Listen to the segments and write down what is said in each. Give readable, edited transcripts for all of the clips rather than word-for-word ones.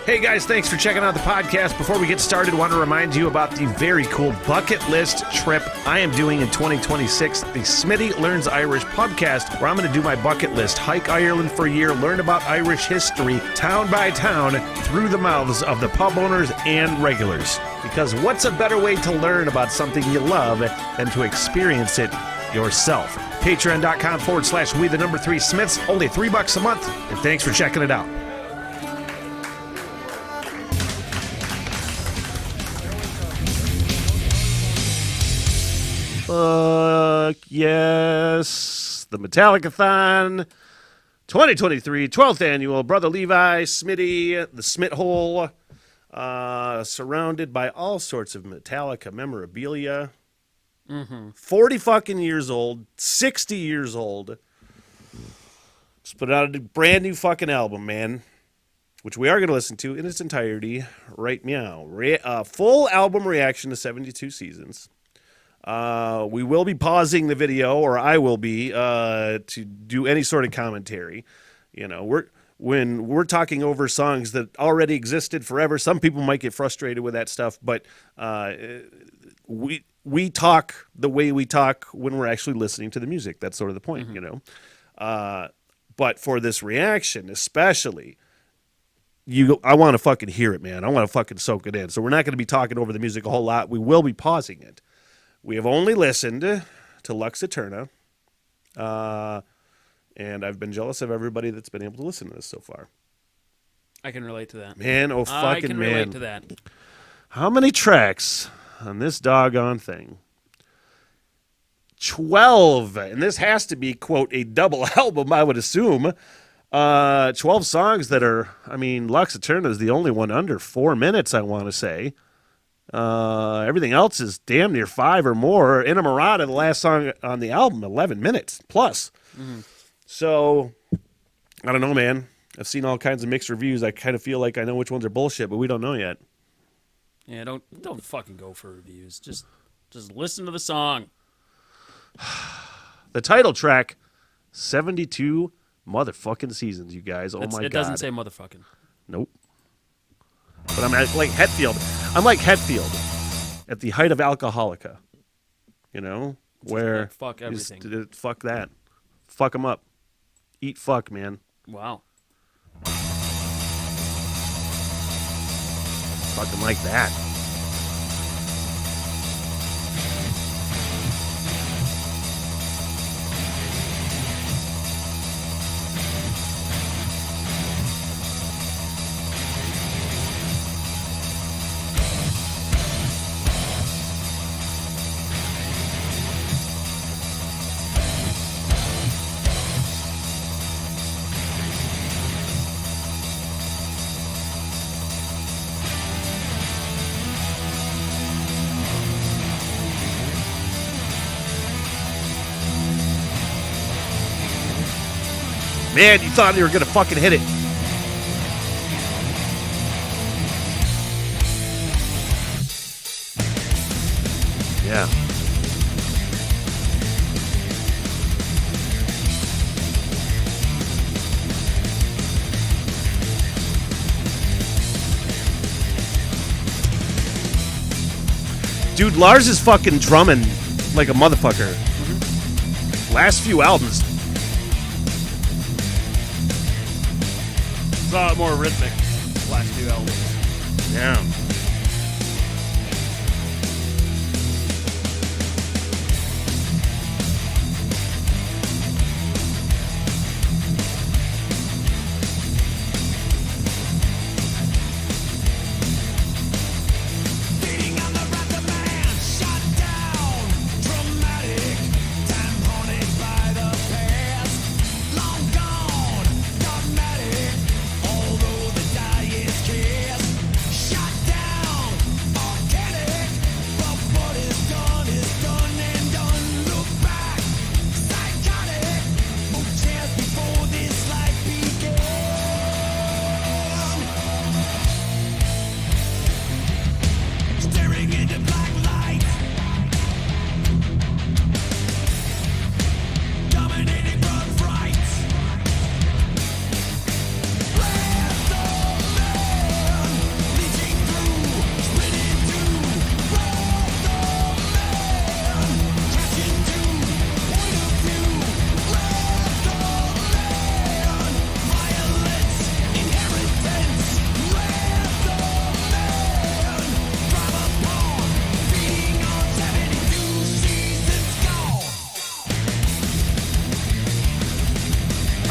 Hey guys, thanks for checking out the podcast. Before we get started, I want to remind you about the very cool bucket list trip I am doing in 2026, the Smitty Learns Irish podcast, where I'm going to do my bucket list, hike Ireland for a year, learn about Irish history, town by town, through the mouths of the pub owners and regulars. Because what's a better way to learn about something you love than to experience it yourself? Patreon.com/we3Smiths, only $3 a month, and thanks for checking it out. Fuck yes. The Metallica-Thon 2023 12th annual Brother Levi, Smitty, the Smit Hole, surrounded by all sorts of Metallica memorabilia. 40 fucking years old, 60 years old. Just put out a brand new fucking album, man, which we are going to listen to in its entirety right meow. Full album reaction to 72 Seasons. We will be pausing the video, or I will be, to do any sort of commentary. You know, when we're talking over songs that already existed forever, some people might get frustrated with that stuff, but we talk the way we talk when we're actually listening to the music. That's sort of the point, you know. But for this reaction, especially, I want to fucking hear it, man. I want to fucking soak it in. So we're not going to be talking over the music a whole lot. We will be pausing it. We have only listened to Lux Eterna, and I've been jealous of everybody that's been able to listen to this so far. I can relate to that. Man, oh fucking man. I can relate to that. How many tracks on this doggone thing? 12, and this has to be, quote, a double album, I would assume. 12 songs that are, I mean, Lux Eterna is the only one under 4 minutes, I want to say. Everything else is damn near 5 or more. Inamorata, the last song on the album, 11 minutes plus. So, I don't know, man. I've seen all kinds of mixed reviews. I kind of feel like I know which ones are bullshit, but we don't know yet. Yeah, don't fucking go for reviews. Just listen to the song. The title track, 72 motherfucking seasons, you guys. Oh my God. It doesn't say motherfucking. Nope. But I'm like Hetfield. I'm like Hetfield at the height of Alcoholica. You know? Where... Like, fuck everything. Fuck that. Fuck them up. Eat fuck, man. Wow. Fucking like that. Man, you thought you were going to fucking hit it. Yeah. Dude, Lars is fucking drumming like a motherfucker. Last few albums. It's a lot more rhythmic. Last two albums. Yeah.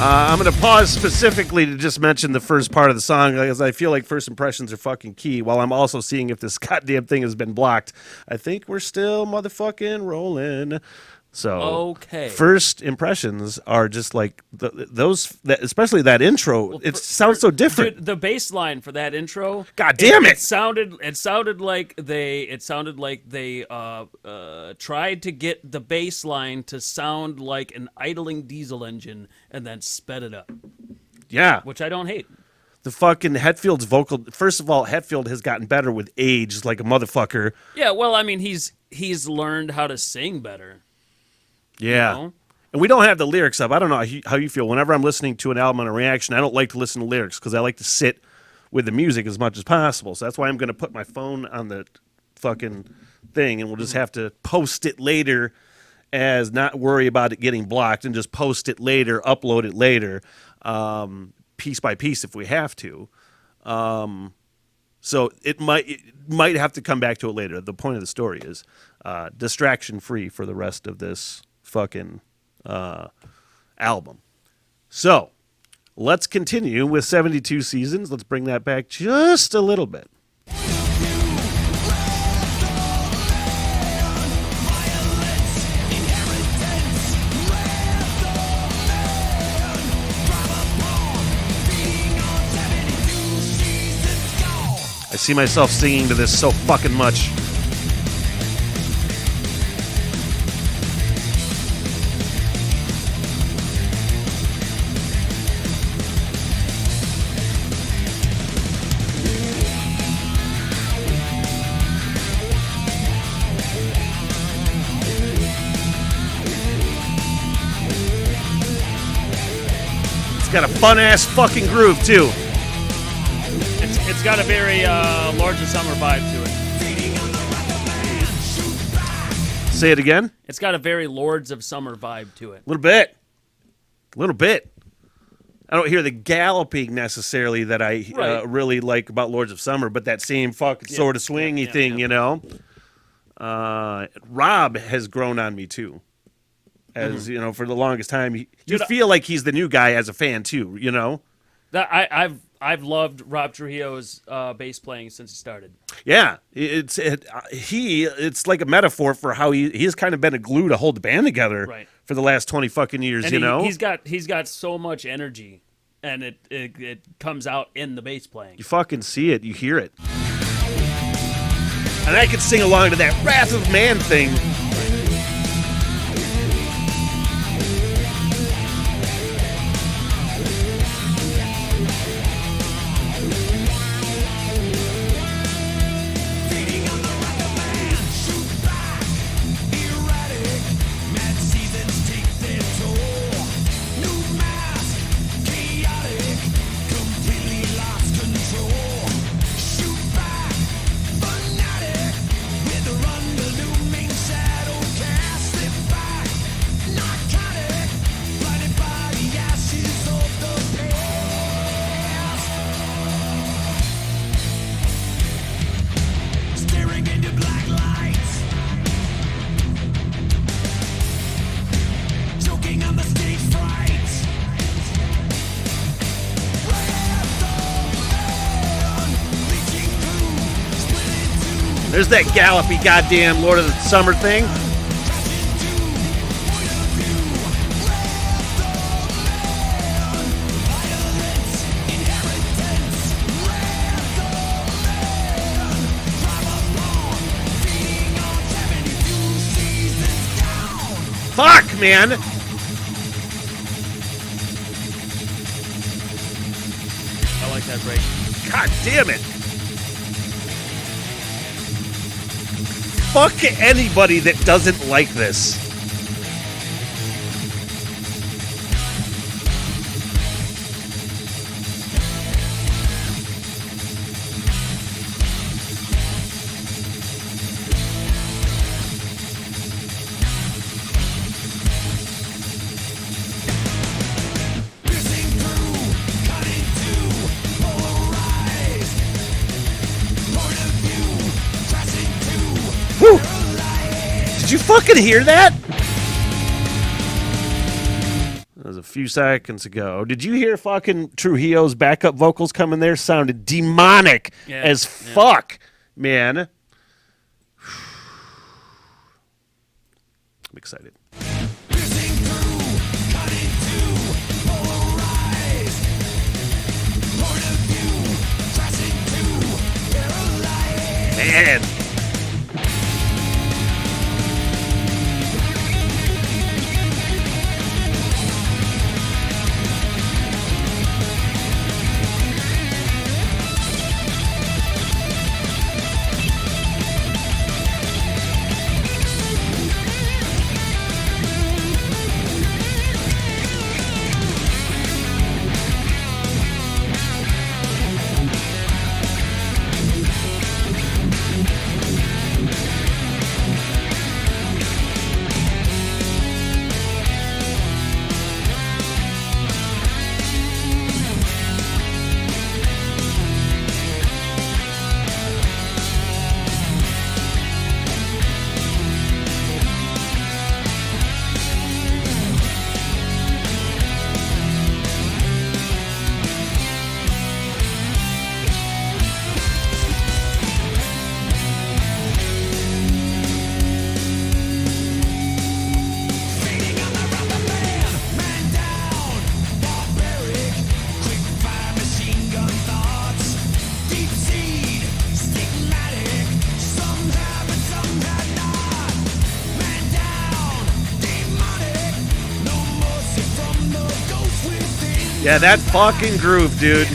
I'm going to pause specifically to just mention the first part of the song because I feel like first impressions are fucking key while I'm also seeing if this goddamn thing has been blocked. I think we're still motherfucking rolling. So, Okay. First impressions are just like especially that intro. It sounds so different. Dude, the bass line for that intro. God damn it! It sounded like they tried to get the bass line to sound like an idling diesel engine and then sped it up. Yeah, Which I don't hate. the fucking Hetfield's vocal. First of all, Hetfield has gotten better with age, like a motherfucker. Yeah, well, I mean, he's learned how to sing better. Yeah. You know? And we don't have the lyrics up. I don't know how you feel. Whenever I'm listening to an album on a reaction, I don't like to listen to lyrics because I like to sit with the music as much as possible. So that's why I'm going to put my phone on the fucking thing, and we'll just have to post it later as not worry about it getting blocked and just post it later, upload it later, piece by piece if we have to. So it might have to come back to it later. The point of the story is distraction free for the rest of this fucking album. So let's continue with 72 Seasons. Let's bring that back just a little bit. I see myself singing to this so fucking much. It's got a fun-ass fucking groove, too. It's got a very Lords of Summer vibe to it. Say it again. It's got a very Lords of Summer vibe to it. A little bit. I don't hear the galloping necessarily that I Right. really like about Lords of Summer, but that same fucking sort of swingy thing, you know. Rob has grown on me too. As you know, for the longest time, you Dude, feel like he's the new guy as a fan too. You know. That I've loved Rob Trujillo's bass playing since he started. Yeah, it's like a metaphor for how he's kind of been a glue to hold the band together Right. for the last 20 fucking years. And you know, he's got so much energy, and it comes out in the bass playing. you fucking see it, you hear it, and I could sing along to that Wrath of Man thing. There's that gallopy goddamn Lord of the Summer thing. Fuck, man. I like that break. God damn it. Fuck anybody that doesn't like this. Whew. Did you fucking hear that? was a few seconds ago. Did you hear fucking Trujillo's backup vocals coming there? Sounded demonic as fuck, man. I'm excited. Man. Yeah, that fucking groove, dude.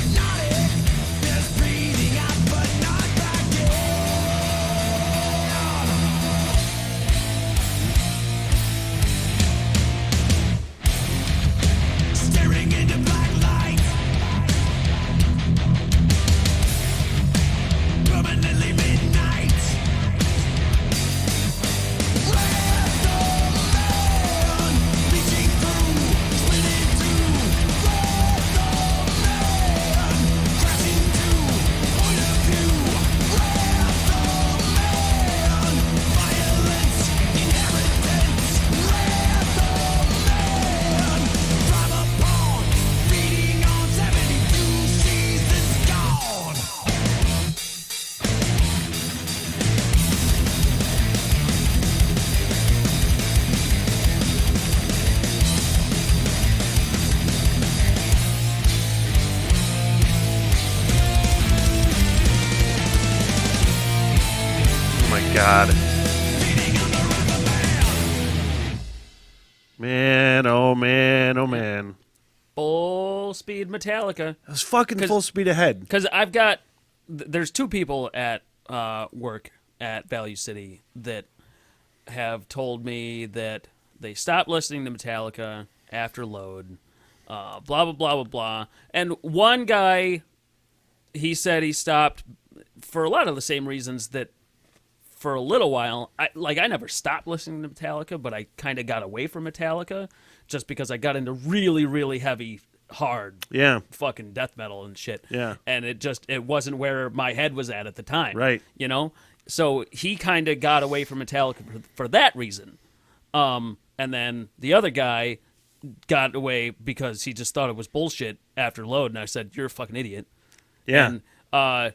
God. Man, oh man, oh man. Full speed Metallica. It was fucking full speed ahead. Because I've got, there's two people at work at Value City that have told me that they stopped listening to Metallica after Load, blah, blah, blah, blah, blah. And one guy, he said he stopped for a lot of the same reasons that for a little while, I never stopped listening to Metallica, but I kind of got away from Metallica just because I got into really, really heavy, hard, fucking death metal and shit. Yeah. And it wasn't where my head was at the time. Right. You know? So he kind of got away from Metallica for that reason. And then the other guy got away because he just thought it was bullshit after Load, and I said, "You're a fucking idiot." Yeah. And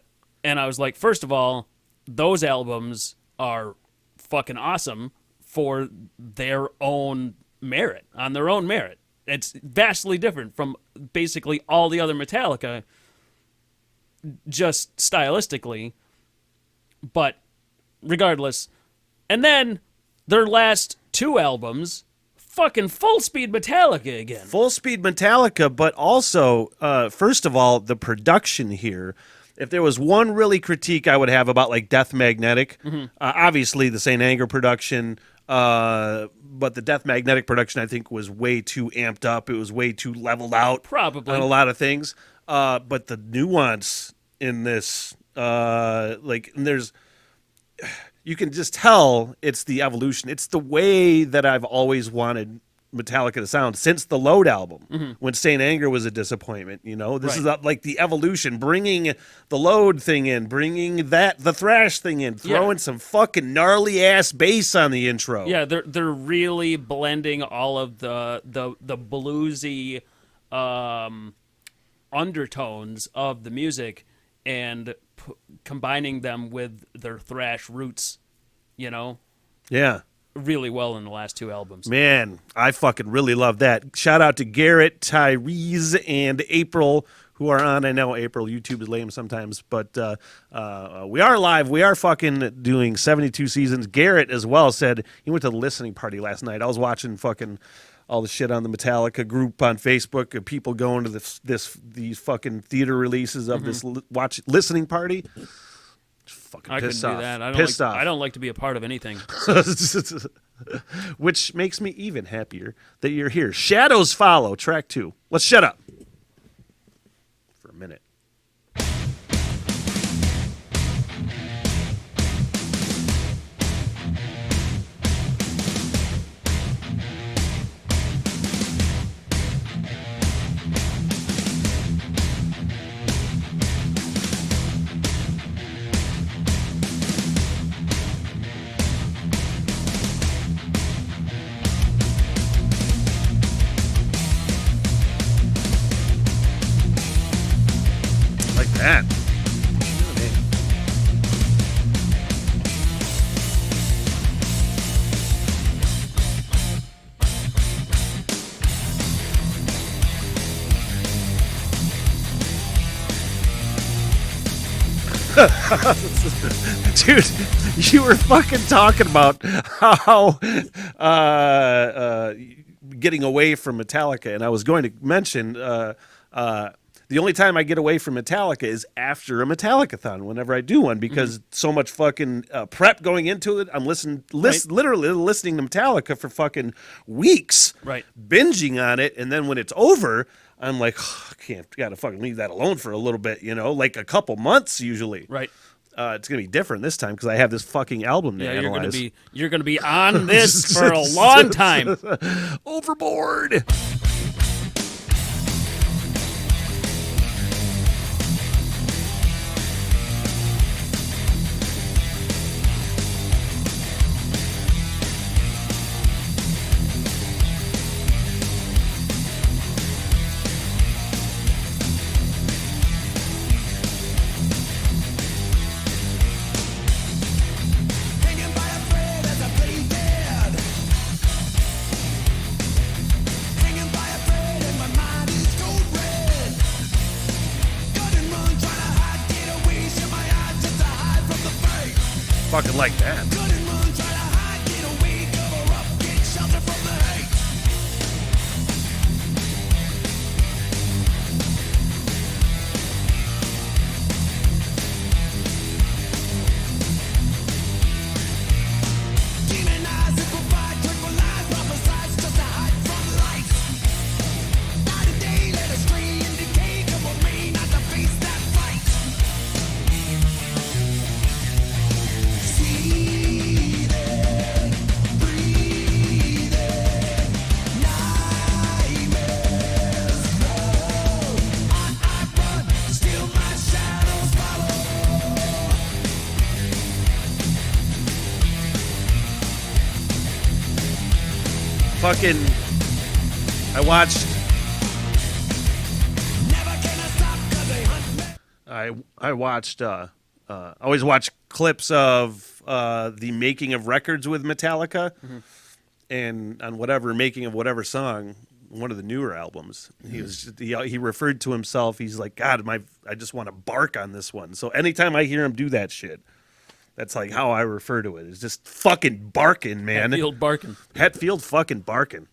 I was like, first of all, those albums are fucking awesome for their own merit, on their own merit. It's vastly different from basically all the other Metallica, just stylistically. But regardless. And then their last two albums, fucking full speed Metallica again. Full speed Metallica, but also, first of all, the production here. If there was one really critique I would have about like Death Magnetic, obviously the St. Anger production, but the Death Magnetic production I think was way too amped up. It was way too leveled out, Probably, on a lot of things. But the nuance in this, there's, you can just tell it's the evolution. It's the way that I've always wanted Metallica to sound since the Load album, when Saint Anger was a disappointment. You know, this is like the evolution, bringing the Load thing in, bringing the thrash thing in, throwing some fucking gnarly ass bass on the intro. Yeah, they're really blending all of the bluesy undertones of the music and combining them with their thrash roots, you know? Yeah. Really well in the last two albums. Man, I fucking really love that. Shout out to Garrett, Tyrese, and April, who are on. I know April, YouTube is lame sometimes, but we are live. We are fucking doing 72 seasons. Garrett as well said he went to the listening party last night. I was watching fucking all the shit on the Metallica group on Facebook of people going to these fucking theater releases of this listening party. Fucking I couldn't pissed do off. that. I don't like to be a part of anything. Which makes me even happier that you're here. Shadows Follow, track 2. Let's shut up for a minute. Like that. Dude, you were fucking talking about how getting away from Metallica, and I was going to mention the only time I get away from Metallica is after a Metallica-Thon, whenever I do one, because so much fucking prep going into it. I'm literally listening to Metallica for fucking weeks, binging on it, and then when it's over, I'm like, gotta fucking leave that alone for a little bit, you know, like a couple months usually. Right. It's gonna be different this time because I have this fucking album to analyze. You're gonna be on this for a long time. Overboard. Fucking like that. Fucking, I watched, I always watch clips of the making of records with Metallica, and on whatever making of whatever song, one of the newer albums, he referred to himself. He's like, God, I just want to bark on this one. So anytime I hear him do that shit, that's like how I refer to it. It's just fucking barking, man. Hatfield barking. Hatfield fucking barking.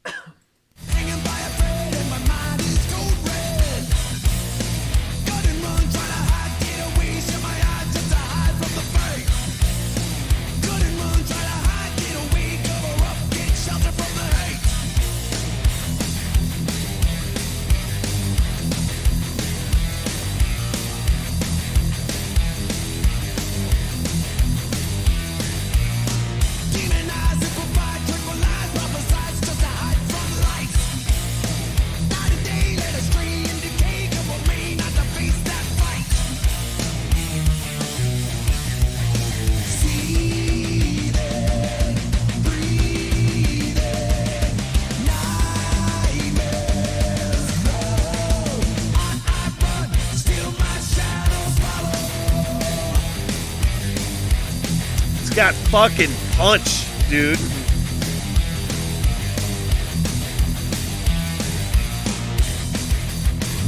It's got fucking punch, dude.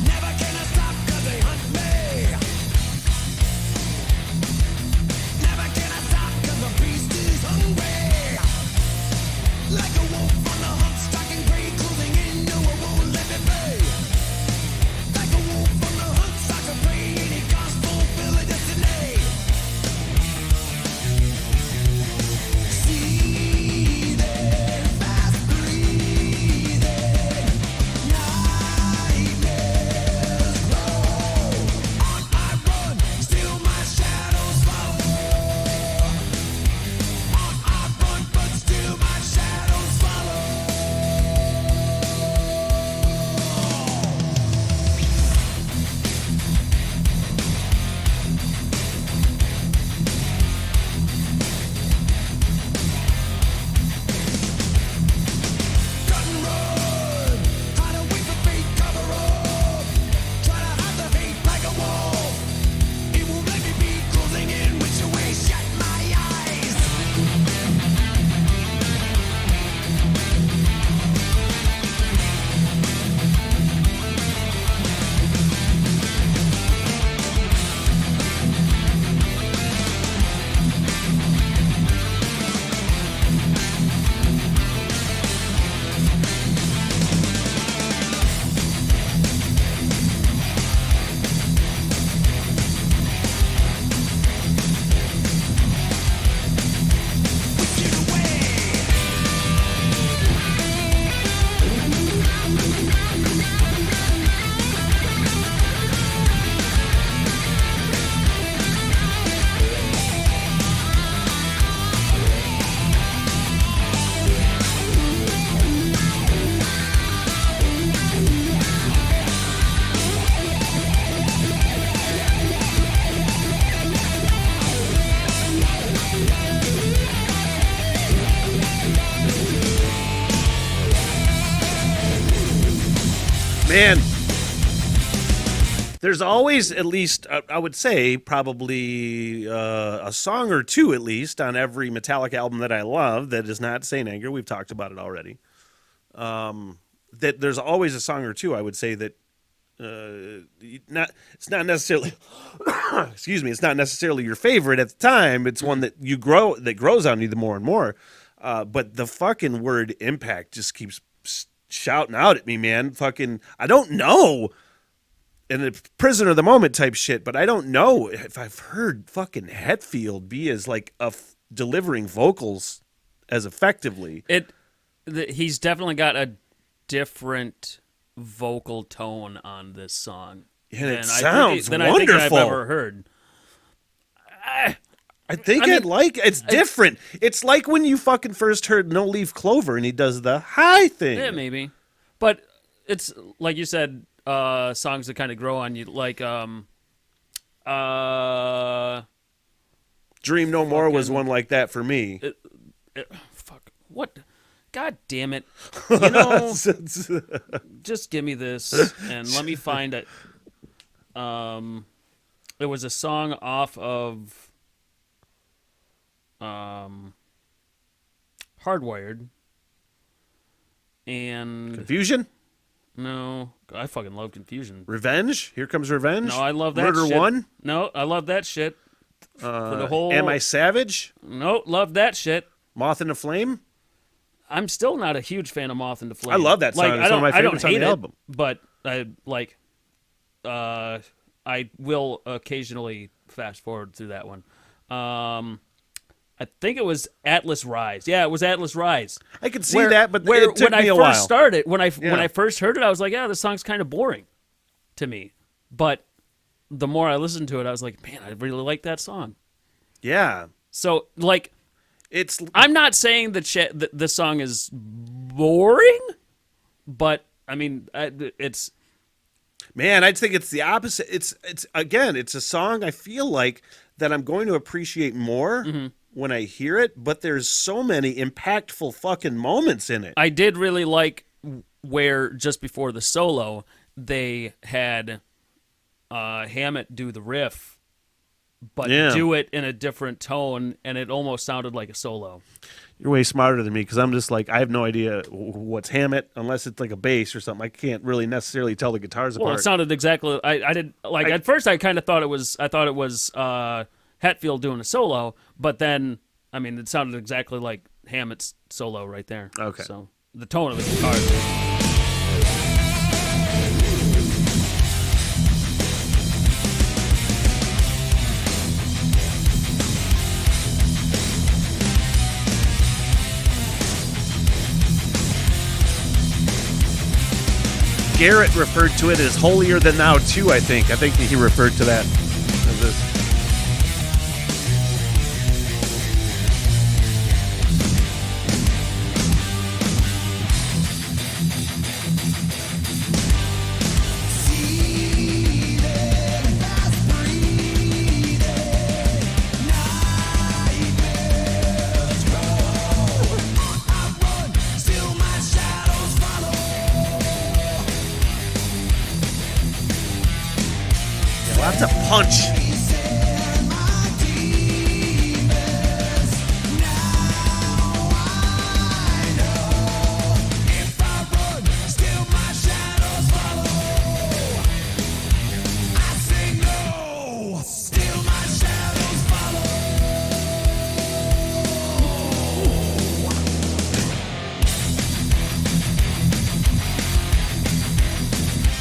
Never can I stop 'cause they hunt me. Never can I stop 'cause the beast is hungry. Like a wolf on the hunt, stalking prey, closing in, no one won't let me be. Like a wolf on the hunt, stalking prey, any cause fulfill a destiny. See them fast breathing, nightmares grow. On I run, still my shadows follow. On I run, but still my shadows follow. Cut and run, hide away from fate, cover up. Try to hide the hate like a wolf. It won't let me be, closing in, which away, shut my eyes. Get away. Man, there's always at least, I would say, probably a song or two at least on every Metallica album that I love that is not Saint Anger. We've talked about it already. That there's always a song or two, I would say, that it's not necessarily excuse me, it's not necessarily your favorite at the time. It's one that grows on you the more and more. But the fucking word impact just keeps shouting out at me, man. Fucking, I don't know. And a prisoner of the moment type shit, but I don't know if I've heard fucking Hetfield be as like delivering vocals as effectively. He's definitely got a different vocal tone on this song. And it than sounds than wonderful. I think I've ever heard. I think it's different. It's like when you fucking first heard No Leaf Clover and he does the high thing. Yeah, maybe. But it's like you said, songs that kind of grow on you, like Dream No More was one like that for me. fuck, what? God damn it! You know, just give me this and let me find it. It was a song off of Hardwired, and Confusion? no, I fucking love Confusion. Revenge? Here Comes Revenge? No, I love that Murder shit. One? No, I love that shit. For the whole. Am I Savage? No, love that shit. Moth in a Flame? I'm still not a huge fan of Moth into Flame. I love that song. Like, It's one of my favorites on the hate album. it, but I will occasionally fast forward through that one. I think it was Atlas Rise. Yeah, it was Atlas Rise. I could see that, but where it took when me I a first while. started, when I first heard it, I was like, yeah, this song's kind of boring to me. But the more I listened to it, I was like, man, I really like that song. Yeah. So, like, It's I'm not saying that this song is boring, but I mean, it's Man, I think it's the opposite. It's again, it's a song I feel like that I'm going to appreciate more when I hear it, but there's so many impactful fucking moments in it. I did really like where just before the solo they had Hammett do the riff but Yeah. do it in a different tone, and it almost sounded like a solo. You're way smarter than me because I'm just like, I have no idea what's Hammett unless it's like a bass or something. I can't really necessarily tell the guitars Well, apart. it sounded exactly. I did like at first. I kind of thought it was. I thought it was Hetfield doing a solo, but then I mean, it sounded exactly like Hammett's solo right there. Okay. So the tone of the guitar. Garrett referred to it as holier than thou too. I think he referred to that as this. Still my shadows follow. Lots of punch.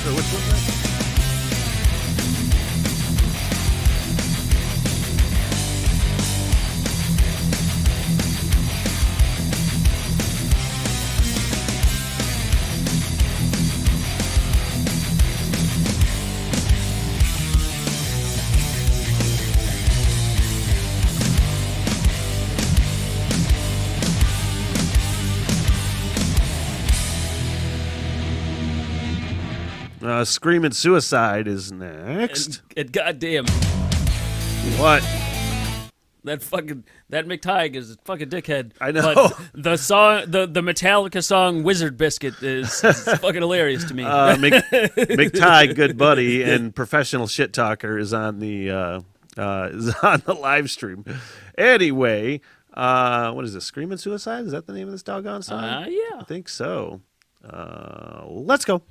So which one's that? Screaming Suicide is next. And goddamn, What? that Mick Tighe is a fucking dickhead. I know. But the song, the Metallica song "Wizard Biscuit" is fucking hilarious to me. Mick Tighe, good buddy and professional shit talker, is on the live stream. Anyway, what is this? Screaming Suicide? Is that the name of this doggone song? Yeah. I think so. Let's go.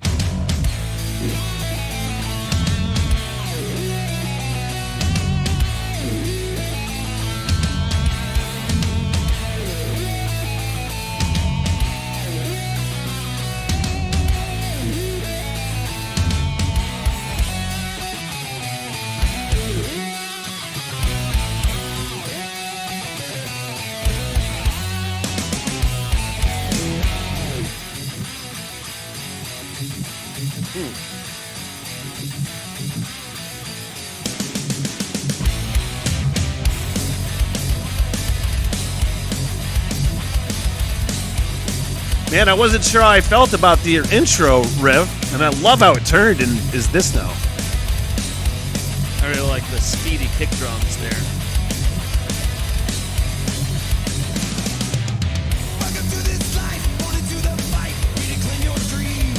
Man, I wasn't sure how I felt about the intro riff, and I love how it turned and is this now. I really like the speedy kick drums there. Welcome to this life, born into the fight, ready claim your dream.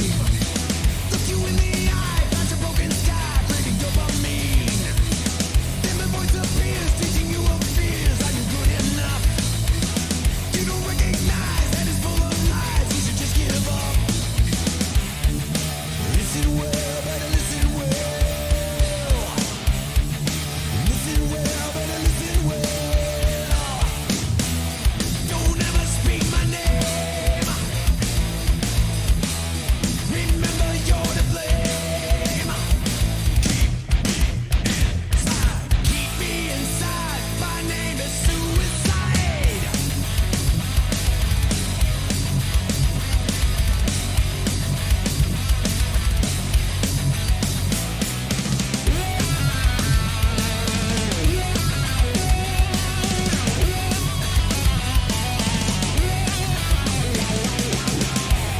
Look you in the eye, past a broken sky, craving dopamine. Then my voice appears, teaching you of fears. Are you good enough? You don't recognize that it's full of lies. You should just give up. Listen well, better listen well. Listen well, better listen well. Don't ever speak my name. Remember you're to blame. Keep me inside. My name is suicide.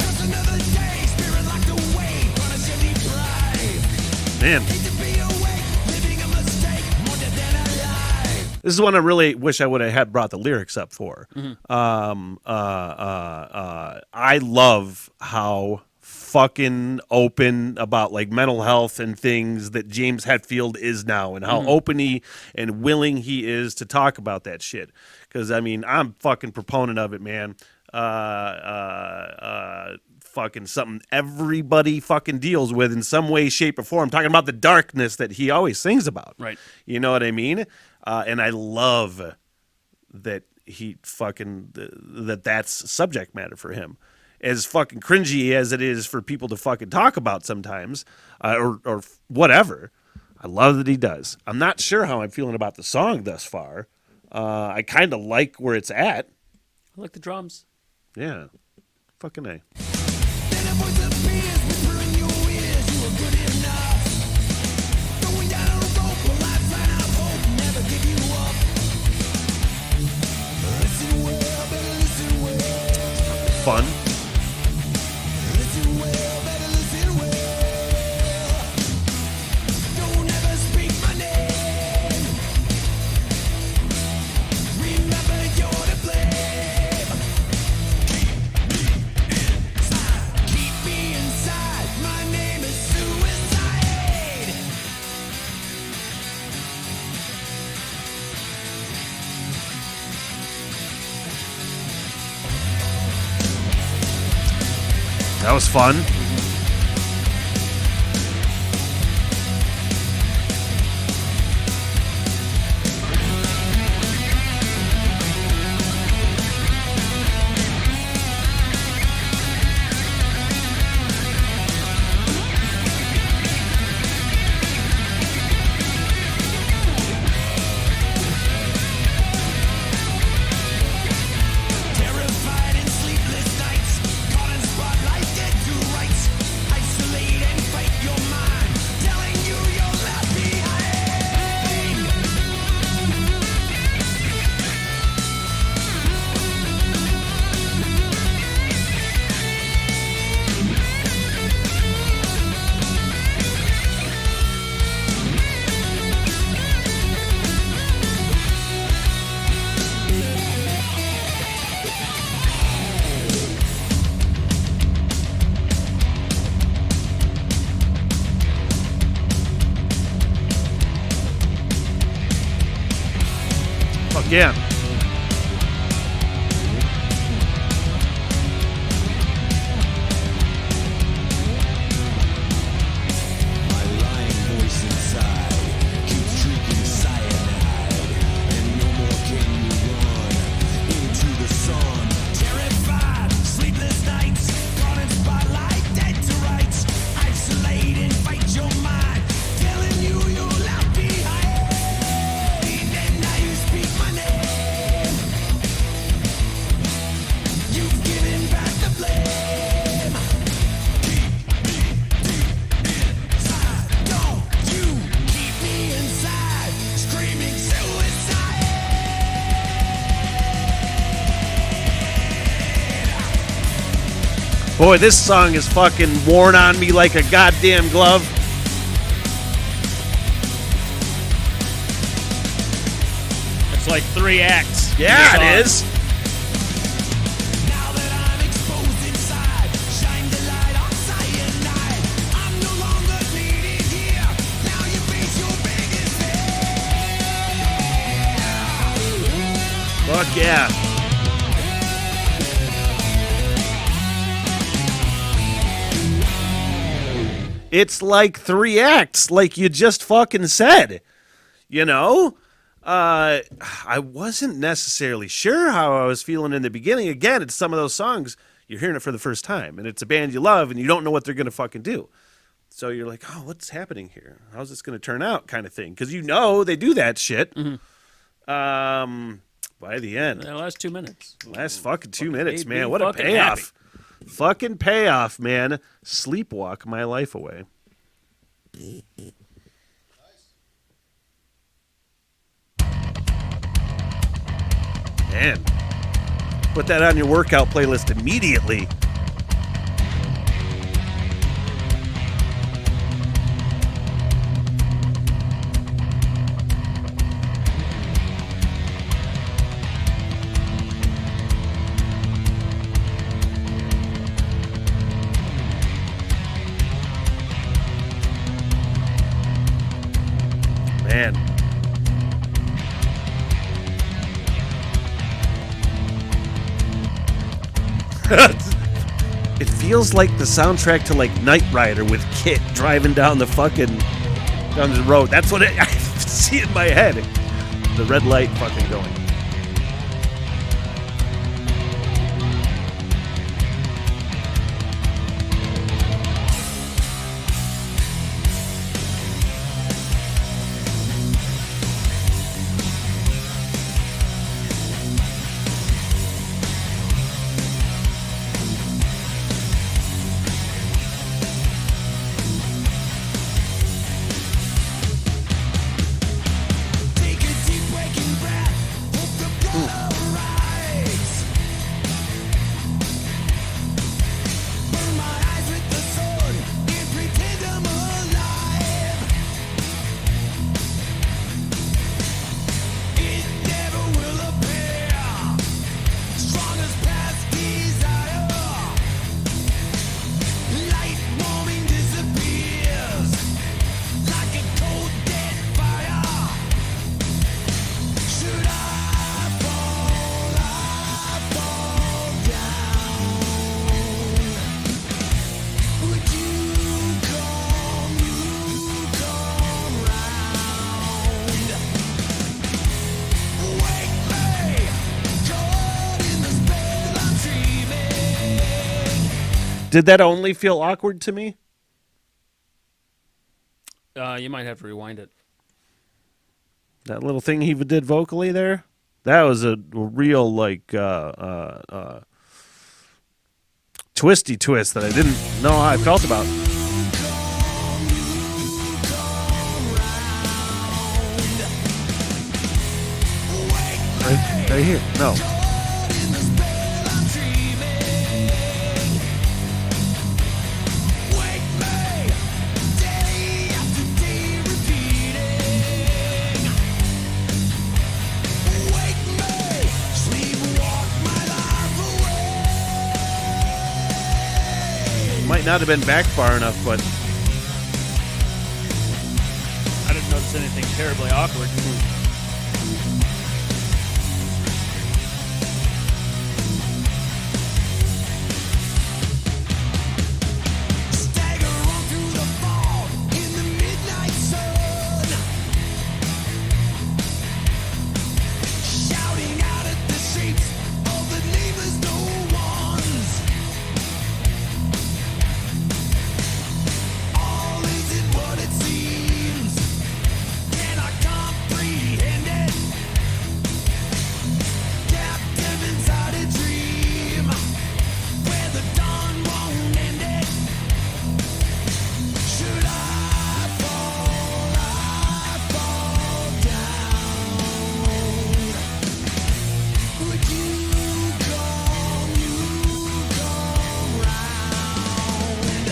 Just another day, spirit locked away, on a city drive. Man, Hate to be awake, living a mistake, more dead than alive. this is one I really wish I would have had brought the lyrics up for. I love how fucking open about like mental health and things that James Hetfield is now, and how open he and willing he is to talk about that shit. Because I mean, I'm fucking proponent of it, man. Fucking something everybody fucking deals with in some way, shape, or form. I'm talking about the darkness that he always sings about. Right. You know what I mean? And I love that he fucking that's subject matter for him. As fucking cringy as it is for people to fucking talk about sometimes, or whatever, I love that he does. I'm not sure how I'm feeling about the song thus far. I kind of like where it's at. I like the drums. Yeah. Fucking A. Then a voice appears, whispering in your ears, you are good enough. Going down a rope, a lifeline of hope, never give you up. Listen well, better listen well. Fun. Listen well, better listen well. Don't ever speak my name. Remember you're to blame. Keep me inside. My name is suicide. That was fun. Terrified and sleepless nights, caught in spotlight, dead to rights. Isolate and fight your mind, telling you you're left behind. Fuck yeah. My lying voice inside keeps drinking cyanide, and no more can you run into the sun. Terrified, sleepless nights, caught in spotlight, dead to rights. Isolate and fight your mind, telling you you're left behind. And now you speak my name. You've given back the blame. Don't you keep me inside, screaming suicide. Boy, this song is fucking worn on me like a goddamn glove. It's like 3 acts. Yeah, it is. Now that I'm exposed inside, shine the light on cyanide. I'm no longer needed here. Now you face your biggest fear. Fuck yeah. It's like 3 acts, like you just fucking said. You know? I wasn't necessarily sure how I was feeling in the beginning. Again, it's some of those songs, you're hearing it for the first time, and it's a band you love, and you don't know what they're going to fucking do. So you're like, oh, what's happening here? How's this going to turn out, kind of thing? Because you know they do that shit. By the end. The last 2 minutes. Last fucking 2 minutes, made man. me What a fucking payoff. Fucking payoff, man. Sleepwalk my life away. Man. Put that on your workout playlist immediately. It feels like the soundtrack to like Knight Rider with Kit driving down the road. That's what I see in my head. The red light fucking going. Take a deep waking breath, hope the blood will rise. Burn my eyes with the sun and pretend I'm alive. It never will appear, strong as past desire. Light warming disappears like a cold dead fire. Should I fall down. Would you come round? Wake me, caught in the spell I'm dreaming. Did that only feel awkward to me? You might have to rewind it. That little thing he did vocally there? That was a real like twisty twist that I didn't know how I felt about. Right here. No. In the spell I'm dreaming. Wake me, day after day repeating. Wake me, sleepwalk my life away. Might not have been back far enough, but I didn't notice anything terribly awkward. Stagger on through the fog in the midnight sun. Shouting out at the shapes of the nameless no ones. All isn't what it seems. Can I comprehend it? Captive inside a dream where the dawn won't end it. Should I fall down? Would you come round?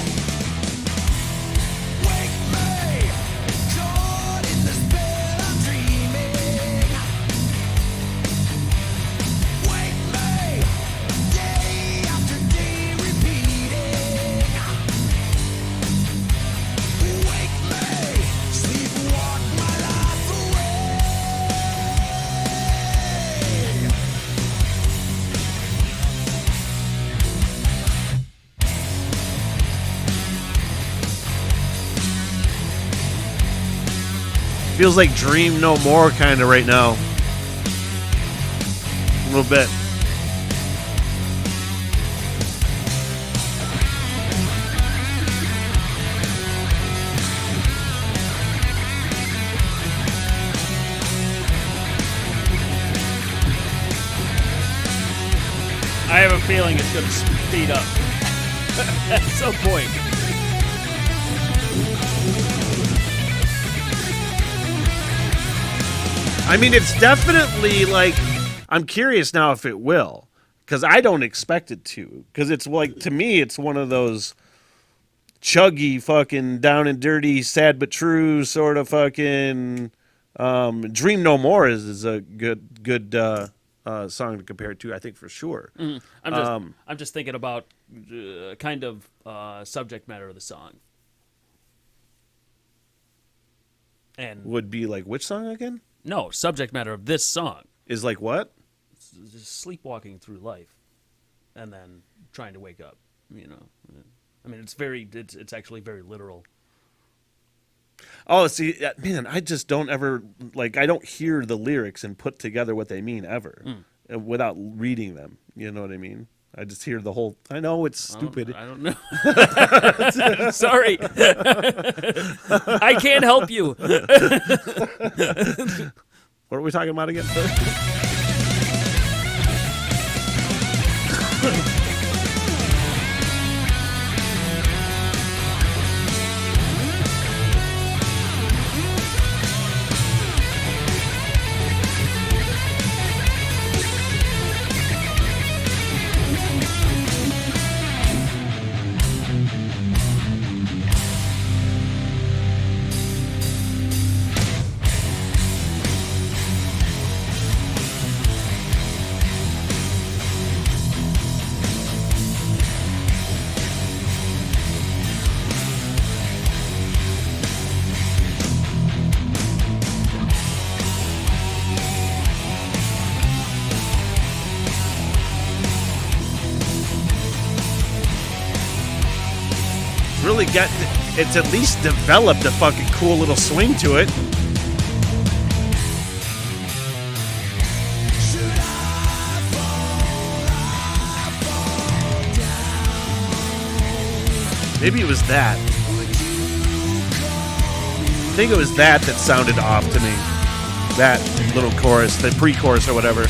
Wake me, caught in the spell I'm dreaming. Wake me, day after day repeating. Wake me, sleepwalk my life away. feels like Dream No More kind of right now. A little bit. I have a feeling it's going to speed up at some point. I mean, it's definitely like, I'm curious now if it will, because I don't expect it to. Because it's like, to me, it's one of those chuggy, fucking down and dirty, sad but true sort of fucking. Dream No More is a good song to compare it to, I think, for sure. I'm just thinking about kind of subject matter of the song. And Would be like which song again? no, subject matter of this song. Is like what? Just sleepwalking through life. and then trying to wake up. I mean, it's actually very literal. Oh, see, man, I just don't ever I don't hear the lyrics and put together what they mean ever without reading them. You know what I mean? I just hear the whole. I know it's stupid. I don't know. Sorry, I can't help you. What are we talking about again? Really it's at least developed a fucking cool little swing to it. Maybe it was that. I think it was that sounded off to me. That little chorus, the pre-chorus or whatever.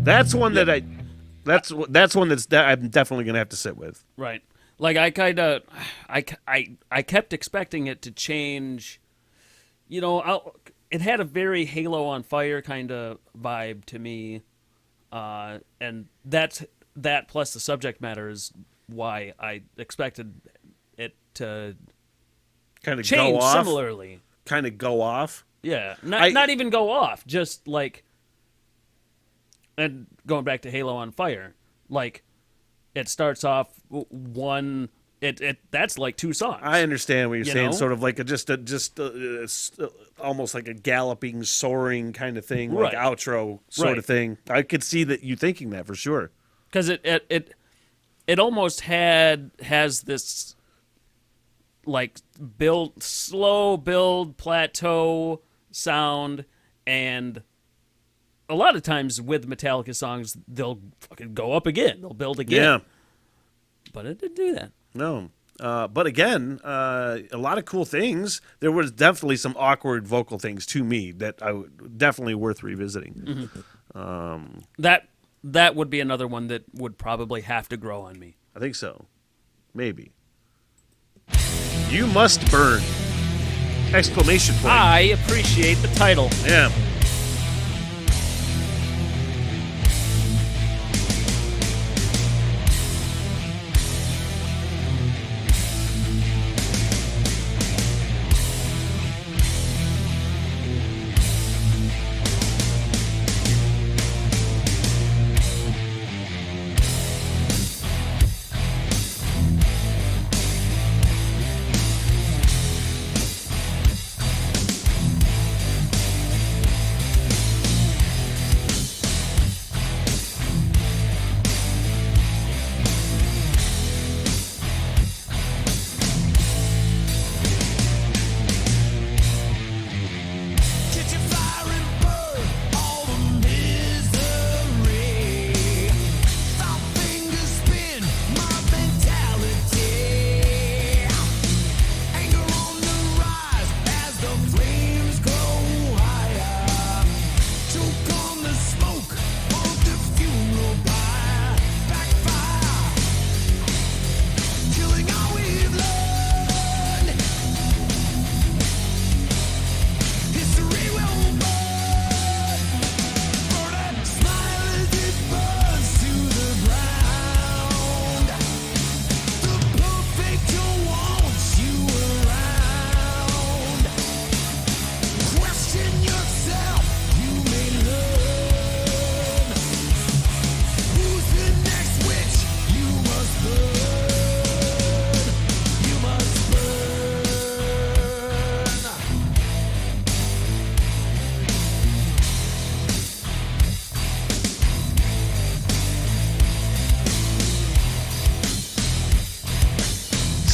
That's one that that's one I'm definitely gonna have to sit with. Right. Like I kept expecting it to change. It had a very Halo on Fire kind of vibe to me, and that plus the subject matter is why I expected it to Kind of change go off. similarly. Kind of go off. Yeah, not even go off, just like. And going back to Halo on Fire, like it starts off one. That's like two songs. I understand what you're saying. know? Sort of like almost like a galloping, soaring kind of thing, like Right. outro sort of thing. I could see that you thinking that for sure. Because it almost has this like slow build plateau sound, and a lot of times with Metallica songs they'll fucking go up again, they'll build again. Yeah. But it didn't do that. No. But again, a lot of cool things. There was definitely some awkward vocal things to me that definitely worth revisiting. Mm-hmm. That would be another one that would probably have to grow on me. I think so. Maybe. You Must Burn! Exclamation point. I appreciate the title. Yeah.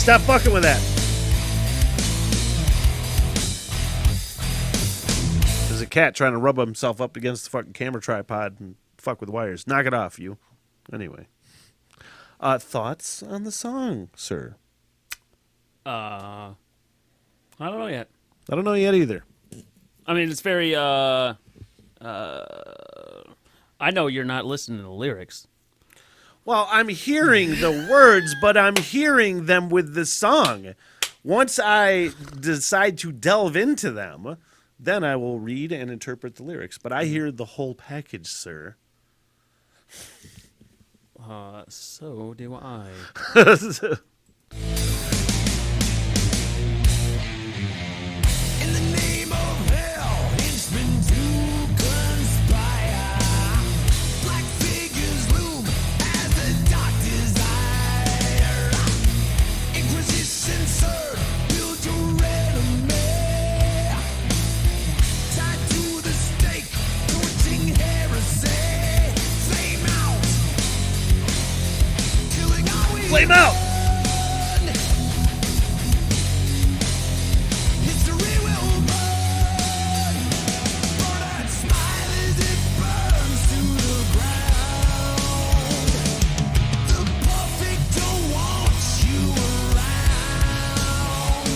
Stop fucking with that. There's a cat trying to rub himself up against the fucking camera tripod and fuck with wires. Knock it off, you. Anyway. Thoughts on the song, sir? I don't know yet. I don't know yet either. I mean, it's very. I know you're not listening to the lyrics. Well, I'm hearing the words, but I'm hearing them with the song. Once I decide to delve into them, then I will read and interpret the lyrics. But I hear the whole package, sir. So do I. In the name of hell, henchmen to conspire. Black figures loom as a dark desire. Inquisition serve, build your enemy. Tied to the stake, torching heresy. Flame out, killing our we Flame out! History will burn. For that smile as it burns to the ground. The perfect don't want you around.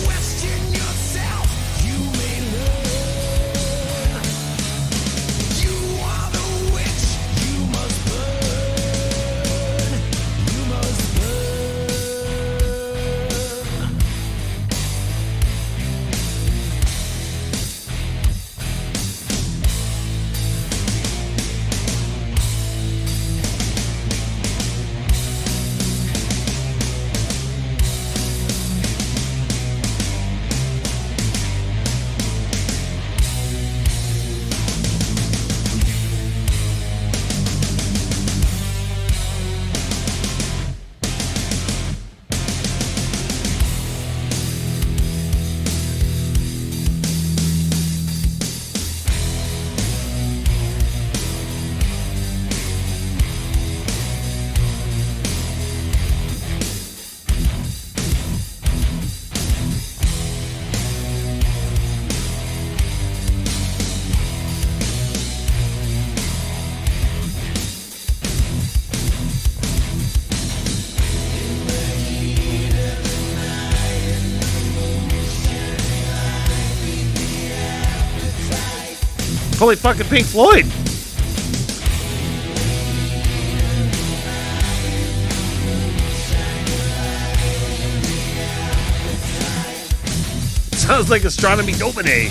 Question yourself, you may learn. You are the witch, you must burn. You must burn. Holy fucking Pink Floyd! Sounds like Astronomy Domine.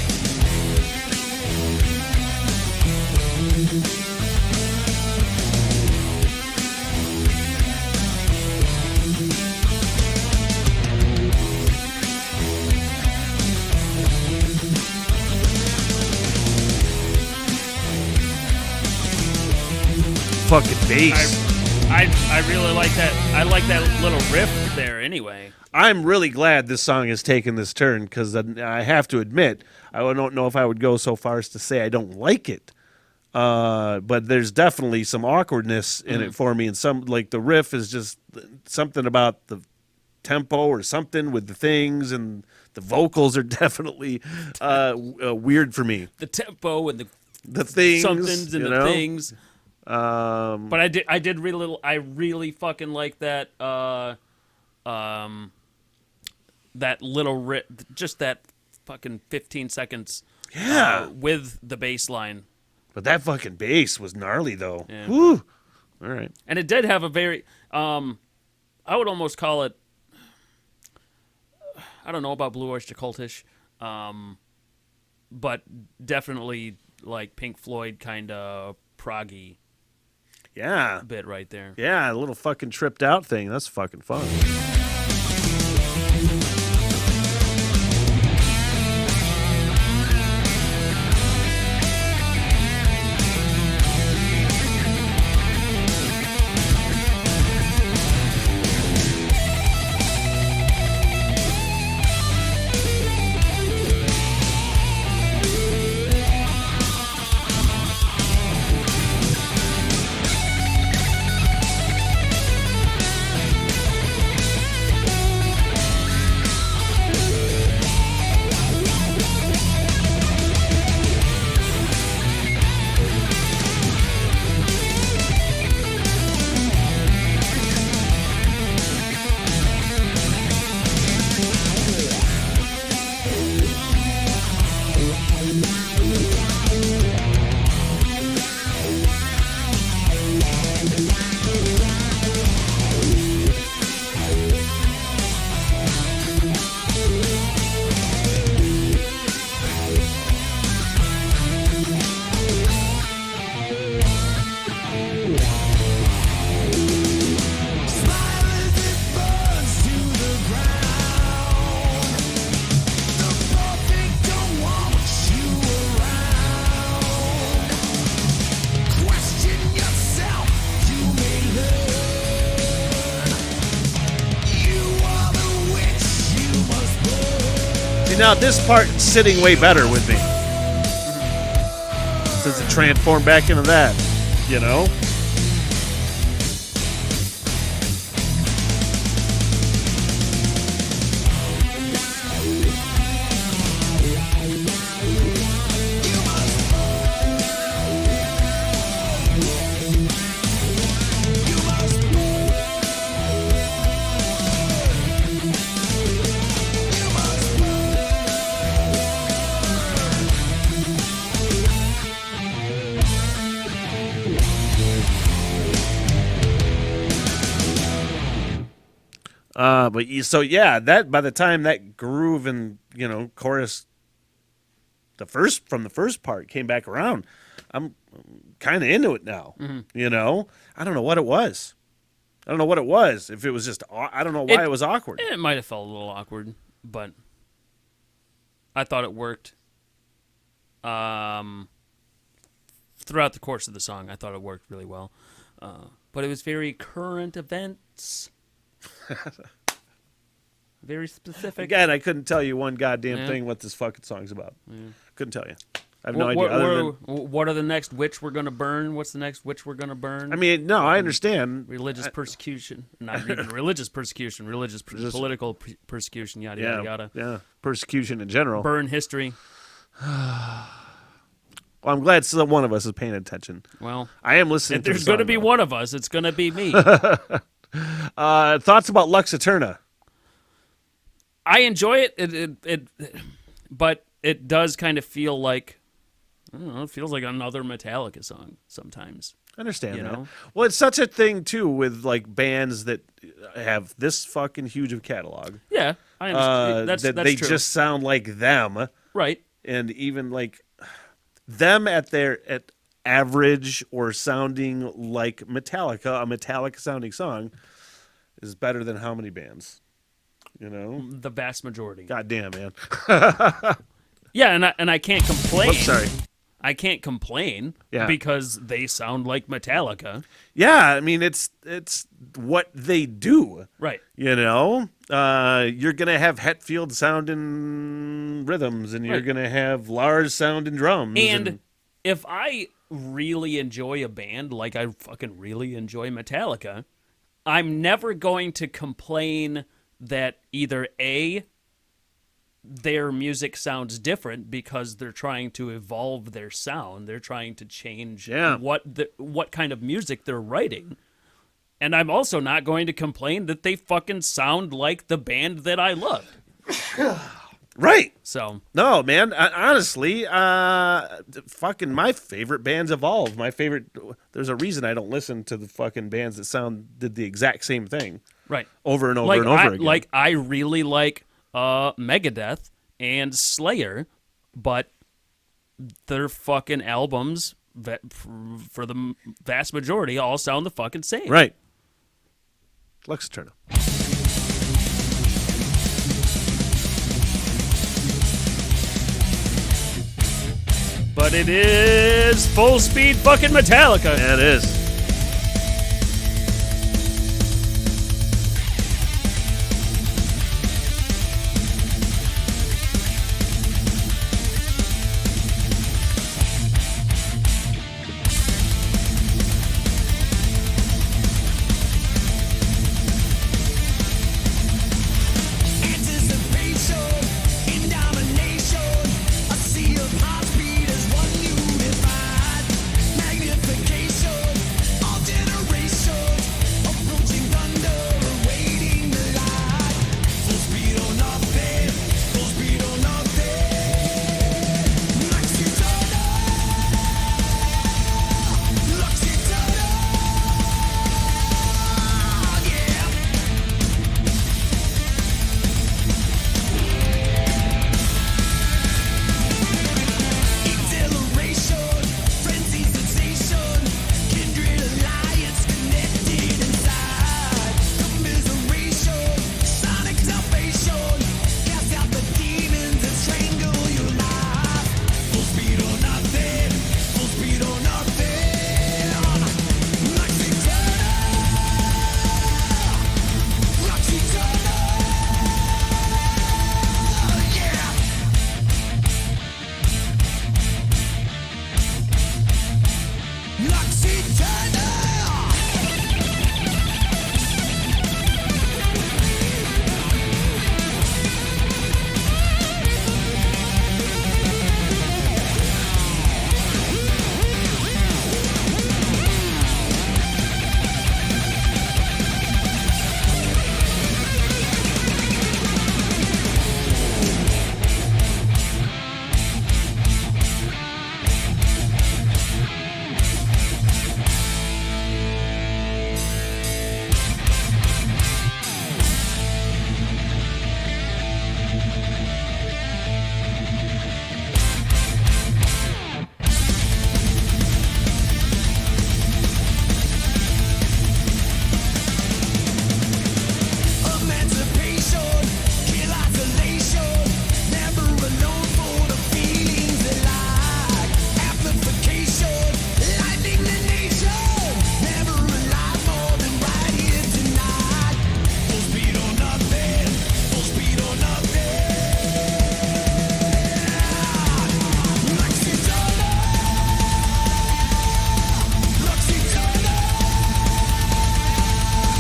Fucking bass. I really like that. I like that little riff there. Anyway, I'm really glad this song has taken this turn because I have to admit, I don't know if I would go so far as to say I don't like it. But there's definitely some awkwardness in it for me, and some like the riff is just something about the tempo or something with the things, and the vocals are definitely weird for me. the tempo and The things, somethings and you the know? things. But I really fucking like that. That little riff, just that fucking 15 seconds. Yeah. With the bass line. But that fucking bass was gnarly, though. Yeah. Woo. All right. And it did have a very, I would almost call it, I don't know about Blue Oyster Cultish, but definitely like Pink Floyd kind of proggy Yeah. bit right there. Yeah, a little fucking tripped out thing. That's fucking fun. now this part's sitting way better with me. Since it transformed back into that, you know? So yeah, that by the time that groove and chorus, the first part came back around, I'm kind of into it now. I don't know what it was. If it was just, I don't know why it was awkward. It might have felt a little awkward, but I thought it worked. Throughout the course of the song, I thought it worked really well. But it was very current events. Very specific. Again, I couldn't tell you one goddamn thing what this fucking song's about. Couldn't tell you. I have no idea. What are the next witch we're going to burn? What's the next witch we're going to burn? I mean, no, I understand. Religious persecution. Not even religious persecution. Political persecution, yada, yada, yada. Yeah, persecution in general. Burn history. Well, I'm glad one of us is paying attention. Well, I am listening if to there's going to be one of us, it's going to be me. Thoughts about Lux Eterna? I enjoy it, but it does kind of feel like, I don't know, it feels like another Metallica song sometimes. I understand You that. know? Well, it's such a thing, too, with like bands that have this fucking huge of catalog. Yeah, I understand. That's they true. just sound like them. Right. And even like them at average or sounding like Metallica, a Metallica sounding song, is better than how many bands? The vast majority. God damn, man. Yeah, and I can't complain. Whoops, sorry. I can't complain Yeah. because they sound like Metallica. Yeah, I mean it's what they do. Right. You're gonna have Hetfield sounding rhythms, and you're Right. gonna have Lars sounding drums. And if I really enjoy a band like I fucking really enjoy Metallica, I'm never going to complain that either A, their music sounds different because they're trying to evolve their sound. They're trying to change what kind of music they're writing. And I'm also not going to complain that they fucking sound like the band that I loved. right. So No, man. Honestly, fucking my favorite bands evolve. There's a reason I don't listen to the fucking bands that did the exact same thing. right. Over and over and over again. Like I really like Megadeth and Slayer, but their fucking albums, for the vast majority, all sound the fucking same. Right. Lux Eterna. But it is full speed fucking Metallica. Yeah, it is. Anticipation in domination, a sea of heartbeat as one unified. Magnification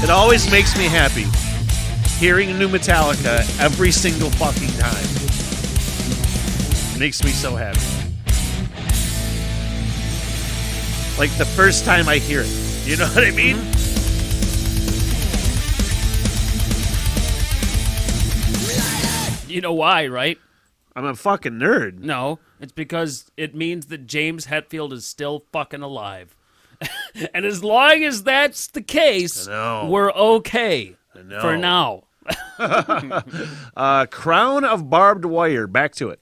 It always makes me happy hearing new Metallica every single fucking time. Makes me so happy. Like the first time I hear it. You know what I mean? You know why, right? I'm a fucking nerd. No, it's because it means that James Hetfield is still fucking alive. And as long as that's the case, I know. we're okay I know. for now. Crown of Barbed Wire. Back to it.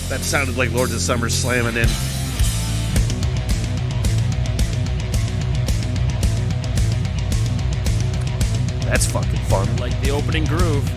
That sounded like Lords of Summer slamming in. That's fucking fun. Like the opening groove.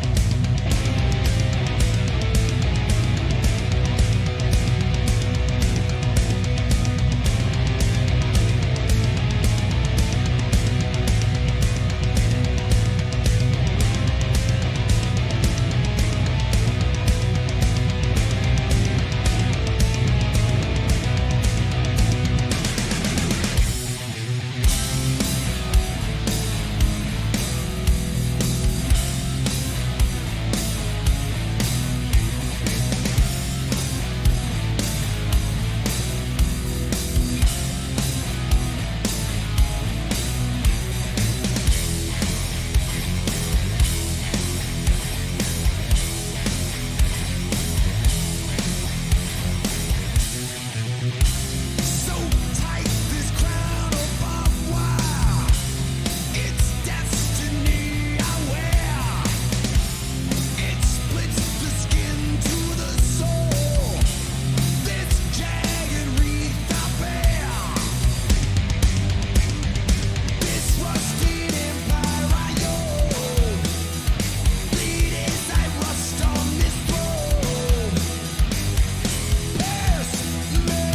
So tight, this crown of barbed wire. It's destiny I wear. It splits the skin to the soul. This jagged wreath I bear. This rusted empire I own. Bleed as I rust on this throne. Pierce me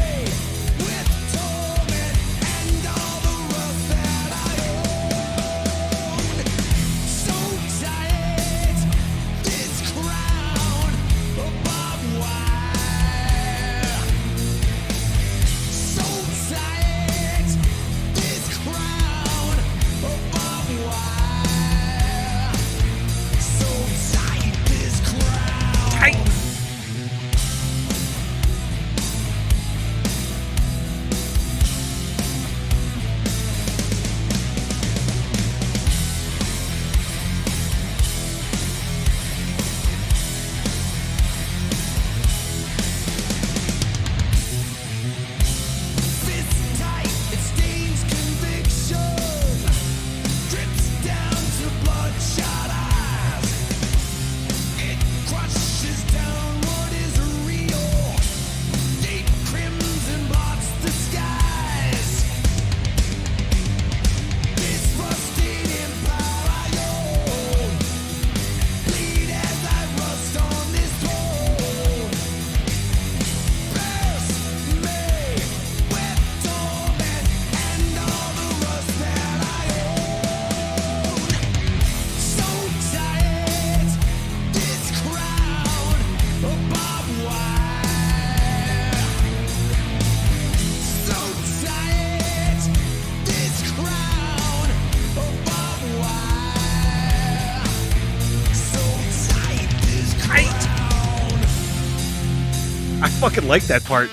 with torment and all the rust that I own. So tight, this crown of barbed wire. So tight, this crown of barbed wire. So tight, this crown. Tight. This tight, it stains conviction. Drips down to bloodshot eyes. It crushes down what is real. Deep crimson blots the skies. This rusted empire I own. Bleed as I rust on this throne. Pierce me with torment and all the rust that I own. So tight, this crown of barbed wire. So tight, this crown of barbed wire. So tight, this crown. I fucking like that part.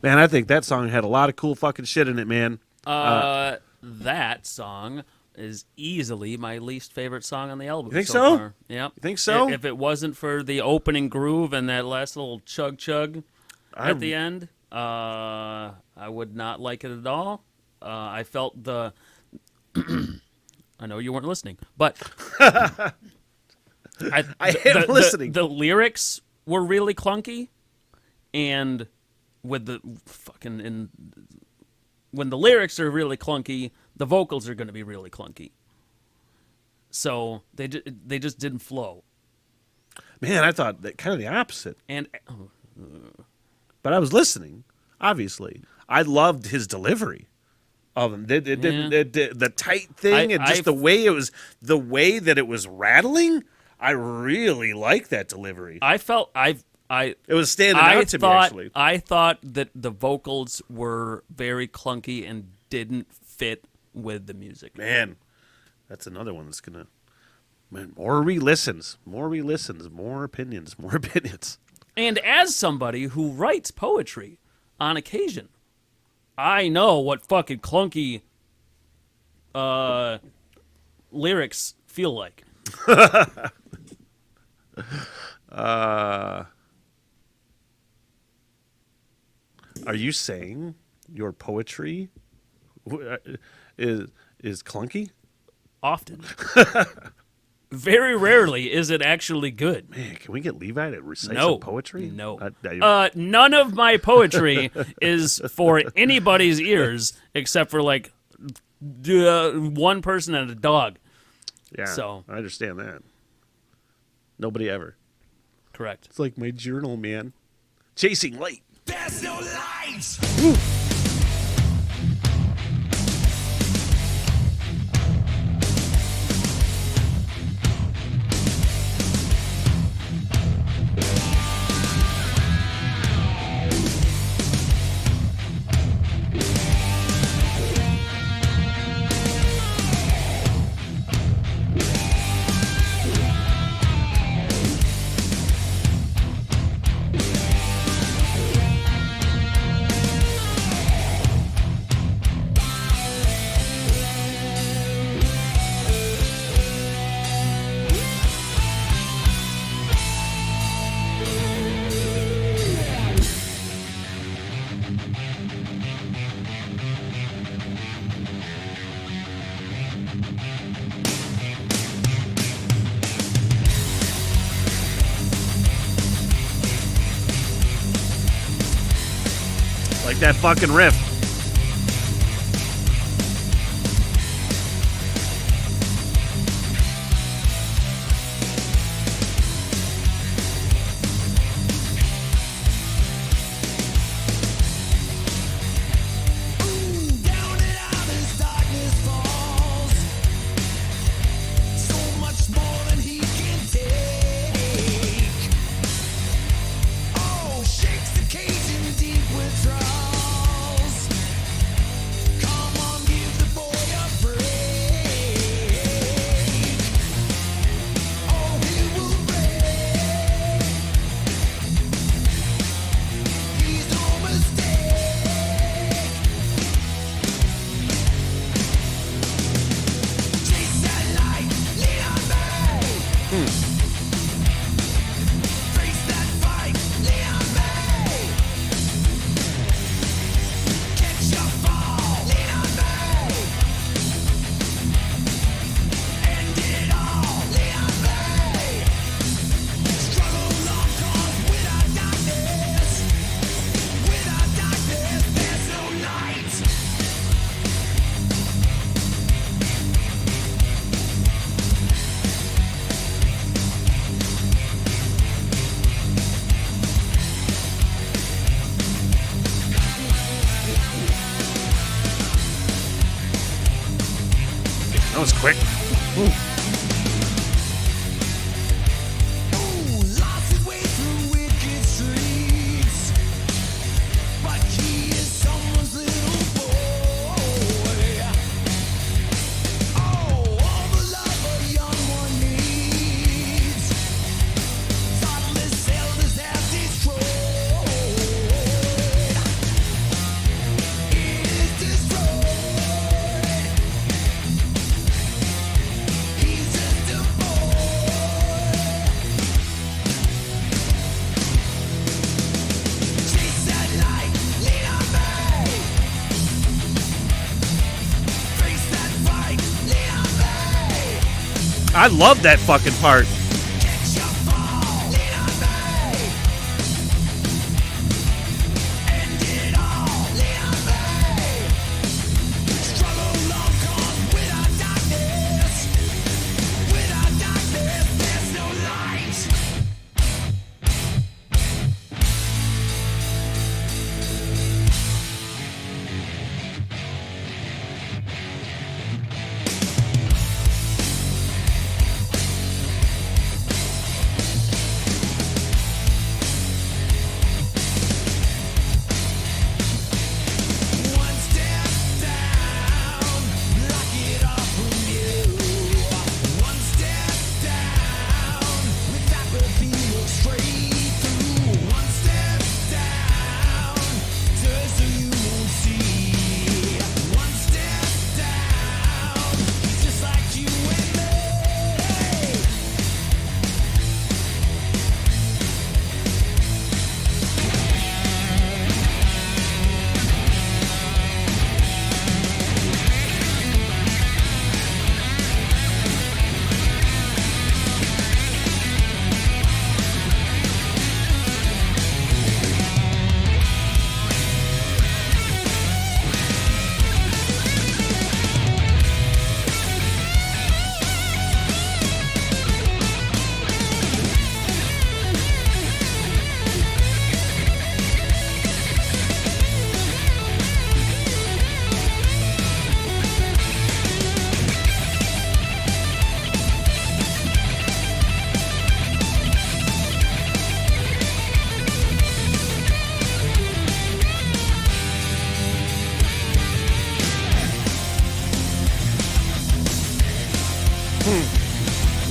Man, I think that song had a lot of cool fucking shit in it, man. That song is easily my least favorite song on the album. You think so? Far. Yep. You think so? If it wasn't for the opening groove and that last little chug at the end, I would not like it at all. I felt the. I know you weren't listening, but I am listening. The lyrics were really clunky, and with the fucking when the lyrics are really clunky, the vocals are going to be really clunky. So they just didn't flow. Man, I thought that kind of the opposite. And But I was listening. Obviously, I loved his delivery of him. The tight thing and just the way that it was rattling. I really like that delivery. It was standing out to me, actually. I thought that the vocals were very clunky and didn't fit with the music. Man, that's another one that's gonna. Man, more re-listens, more opinions. And as somebody who writes poetry on occasion, I know what fucking clunky lyrics feel like. Are you saying your poetry is clunky? Often. Very rarely is it actually good. Man, can we get Levi to recite some poetry? No. None of my poetry is for anybody's ears except for like one person and a dog. Yeah, so I understand that. Nobody ever. Correct. It's like my journal, man. Chasing light. There's no lights. Like that fucking riff. Down and out as darkness falls. So much more than he can take. Oh, shakes the cage in deep withdrawals. Come on, give the boy a break. Oh, he will break. He's no mistake. Chase that light, lean on me. Face that fight, lean on me. Catch your fall, lean on me. End it all, lean on me. Struggle long cause without darkness, there's no light. That was quick. Ooh, lost his way through wicked streets, but he is someone's little boy. Oh, all the love a young one needs. Thoughtless elders have destroyed. I love that fucking part. Catch your fall, lean on me. End it all, lean on me. Struggle long gone without darkness. Without darkness, there's no light. One step down, block it off from you. One step down, with apathy look straight through. One step down, turn so you won't see. One step down, just like you and me.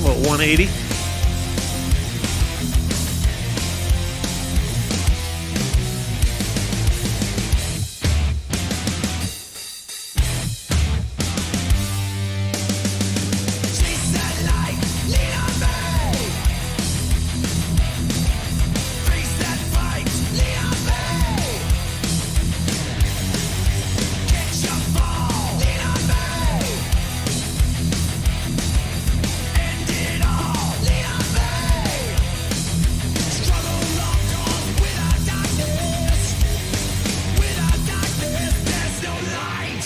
What, 180? Chase that light, lean on me. Face that fight, lean on me. Catch your fall, lean on me. End it all, lean on me. Struggle long gone without darkness. Without darkness, there's no light.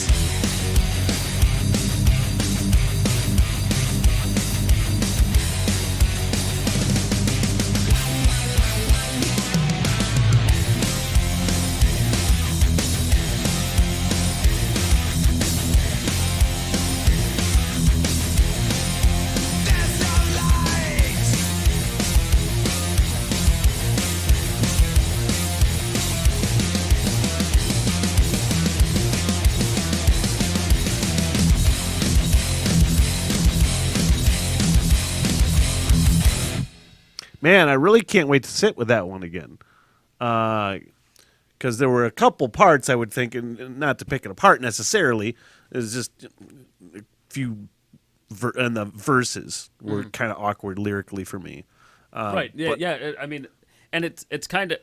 There's no light. Man, I really can't wait to sit with that one again. Because there were a couple parts I would think, and not to pick it apart necessarily, is just a few and the verses were kind of awkward lyrically for me. Right. Yeah. but- Yeah. I mean, and it's kind of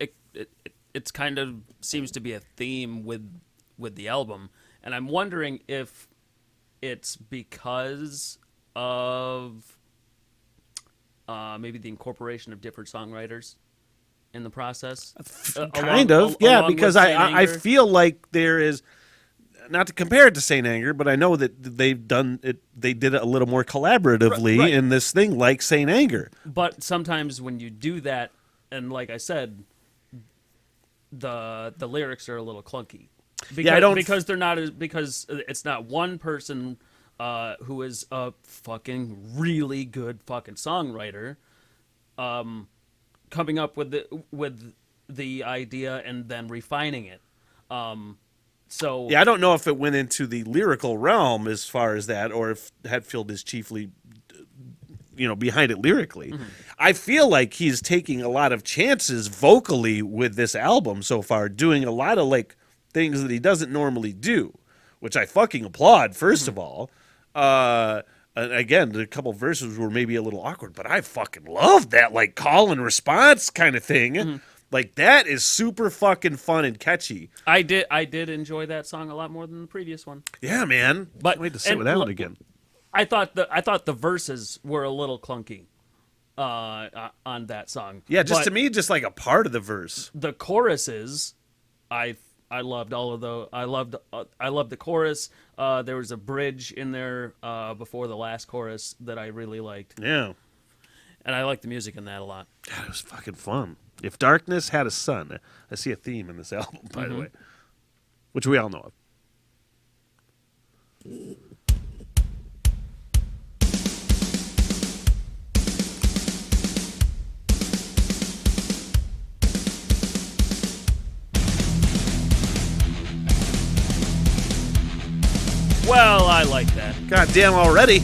it's kind of seems to be a theme with the album, and I'm wondering if it's because of maybe the incorporation of different songwriters in the process. Kind of, yeah, along because with Saint I Anger. feel like there is, not to compare it to Saint Anger, but I know that they've done it. They did it a little more collaboratively Right. in this thing, like Saint Anger. But sometimes when you do that, and like I said, the lyrics are a little clunky. Because, I don't- because they're not as because it's not one person who is a fucking really good fucking songwriter, coming up with the idea and then refining it. So Yeah, I don't know if it went into the lyrical realm as far as that, or if Hetfield is chiefly, behind it lyrically. I feel like he's taking a lot of chances vocally with this album so far, doing a lot of like things that he doesn't normally do, which I fucking applaud. First of all, again, a couple verses were maybe a little awkward, but I fucking love that like call and response kind of thing. Like that is super fucking fun and catchy. I did enjoy that song a lot more than the previous one. Yeah, man. But- Can't wait to sit and with that one look- again. I thought the verses were a little clunky on that song. Yeah, just But to me, just like a part of the verse. the choruses, I loved all of those. I loved the chorus. There was a bridge in there before the last chorus that I really liked, Yeah. and I liked the music in that a lot. God, it was fucking fun. If darkness had a sun, I see a theme in this album, by the way, which we all know of. Well, I like that. God damn already.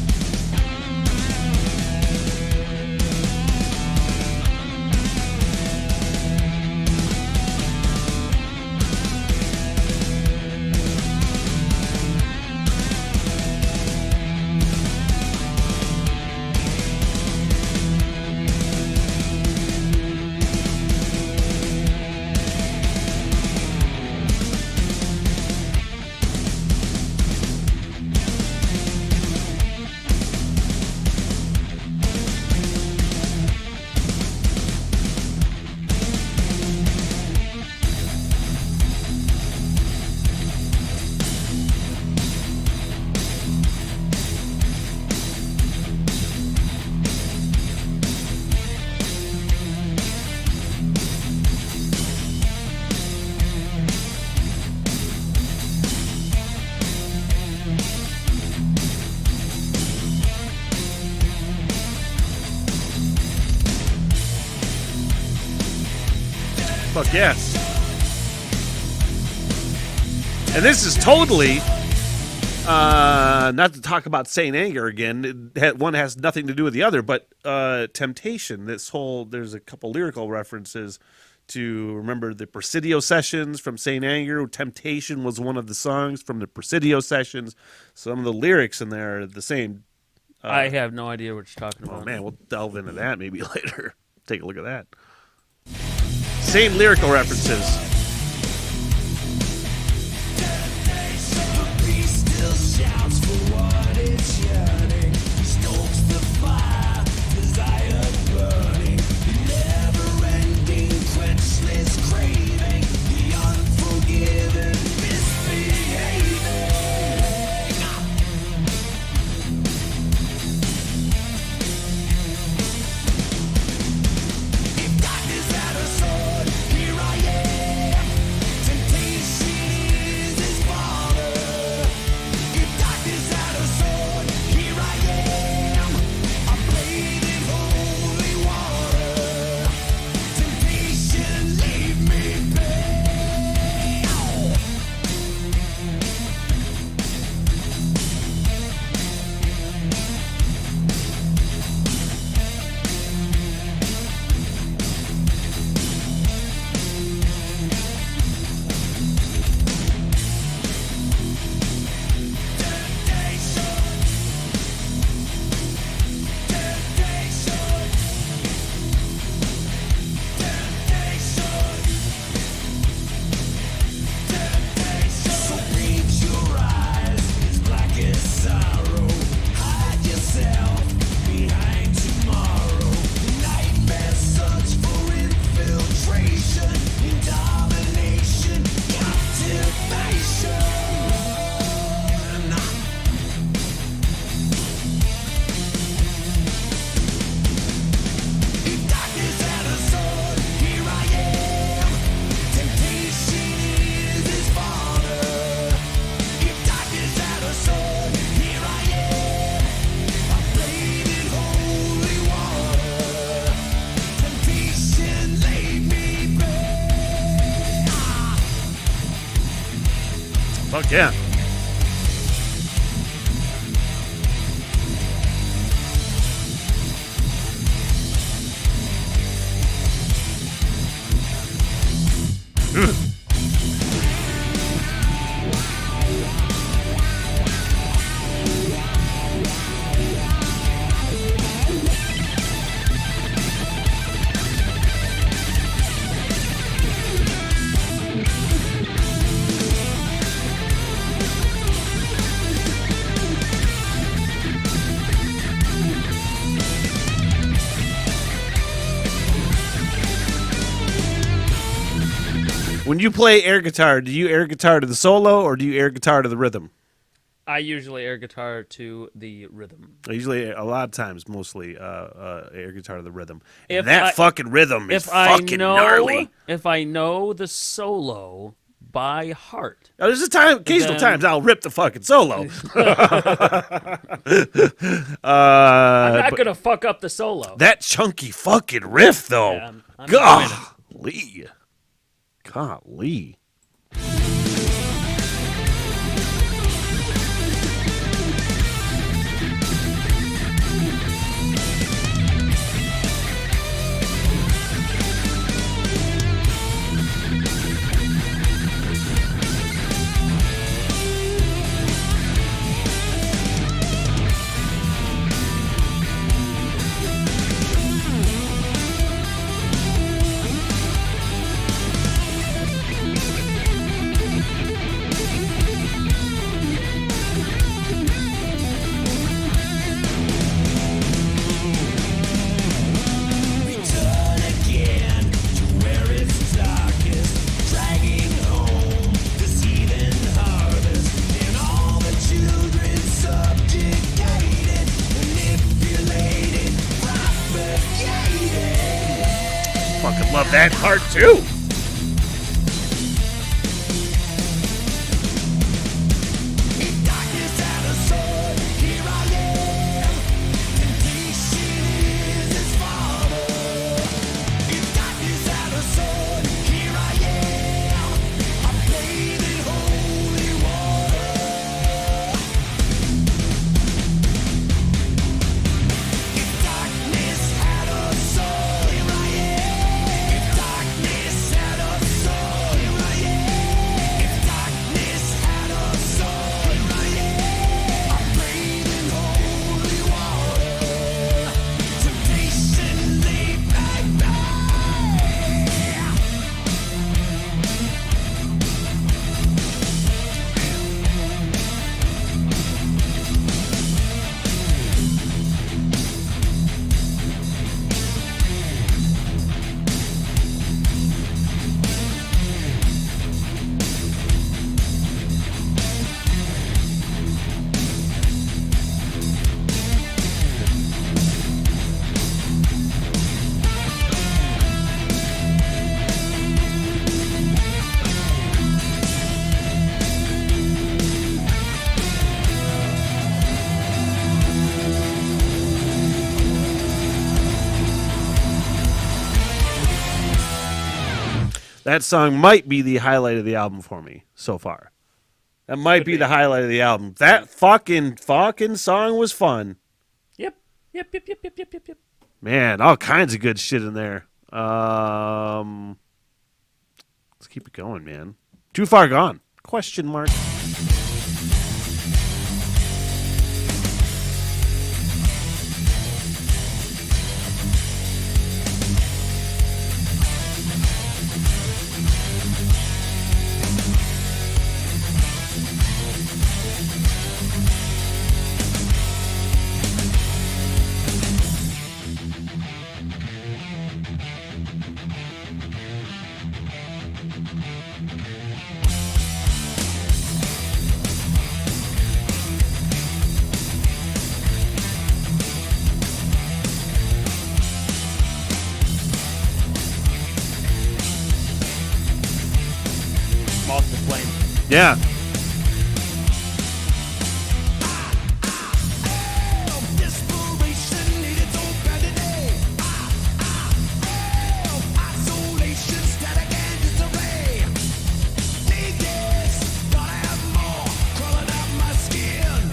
Fuck yes. And this is totally, not to talk about Saint Anger again, one has nothing to do with the other, but Temptation, there's a couple lyrical references to, remember the Presidio sessions from Saint Anger. Temptation was one of the songs from the Presidio sessions. Some of the lyrics in there are the same. I have no idea what you're talking about. Oh man, we'll delve into that maybe later. Take a look at that. Same lyrical references. The beast still shouts for what it's yearning. Stokes the fire, desire burning. Never-ending, quenchless craving. The unforgiven, misbehaving. If darkness had a sword, here I am. Temptation is his father. If darkness had a sword, here I am. I'm bleeding holy water. Temptation, leave me be. So read your eyes, as black as sorrow. Hide yourself behind tomorrow. Nightmares search for infiltration, domination, captivation. If darkness had a sword, here I am. Temptation is his father. If darkness had a sword, here I am. I'm bleeding holy water. Temptation, leave me be. Fuck yeah. when you play air guitar, do you air guitar to the solo or do you air guitar to the rhythm? I usually air guitar to the rhythm. Usually, a lot of times, mostly air guitar to the rhythm. If And that I- fucking rhythm is If I fucking know, gnarly. if I know the solo by heart, Now, there's occasional Then- times I'll rip the fucking solo. I'm not but gonna fuck up the solo. that chunky fucking riff, though. Yeah, I'm enjoying it. Golly. Return again to where it's darkest, dragging home the seething harvest, and all the children subjugated, manipulated, propagated. Fucking love that part, too. In darkness and a sword, here I am. Temptation is its father. In darkness and a sword, here I am. I'm bathed in holy water. If darkness had a soul, here I am. If darkness had a soul, here I am. If darkness had a soul, here I am. I'm bathed in holy water. Temptation lay back by. That song might be the highlight of the album for me so far. That might be the highlight of the album. That fucking song was fun. Yep. Man, all kinds of good shit in there. Let's keep it going, man. Too far gone? Question mark. Moth the flame. Yeah. Desperation needed so bad today. Isolation, static and disarray. Need this, gotta have more, crawling out my skin.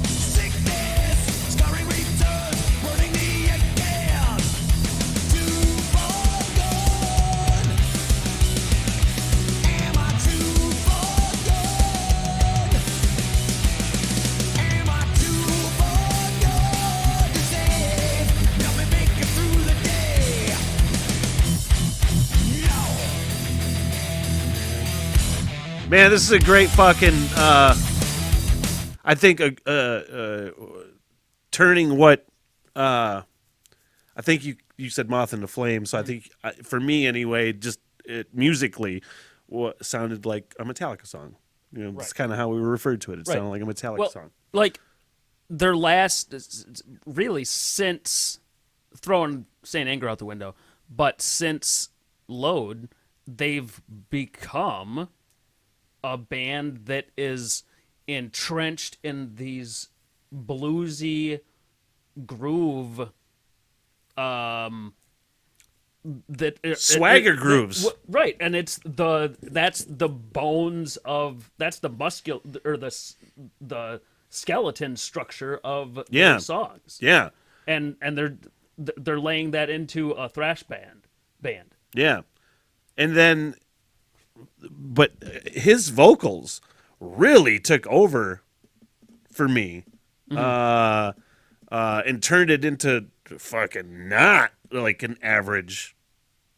Sickness, scarring return, burning me again. Too far gone. Am I too far gone? Am I too far gone to save? Help me make it through the day. No. Man, this is a great fucking. I think turning what. I think you said Moth into Flame, so I think for me anyway, just musically, what sounded like a Metallica song. You know, Right. it's kind of how we referred to it. It Right. sounded like a Metallica Well, song. like their last, really since throwing Saint Anger out the window, but since Load, they've become a band that is entrenched in these bluesy groove, Swagger grooves. right? And that's the bones of the skeleton structure of Yeah. their songs. Yeah. And they're laying that into a thrash band. Yeah. And then, but his vocals really took over for me, and turned it into fucking not like an average,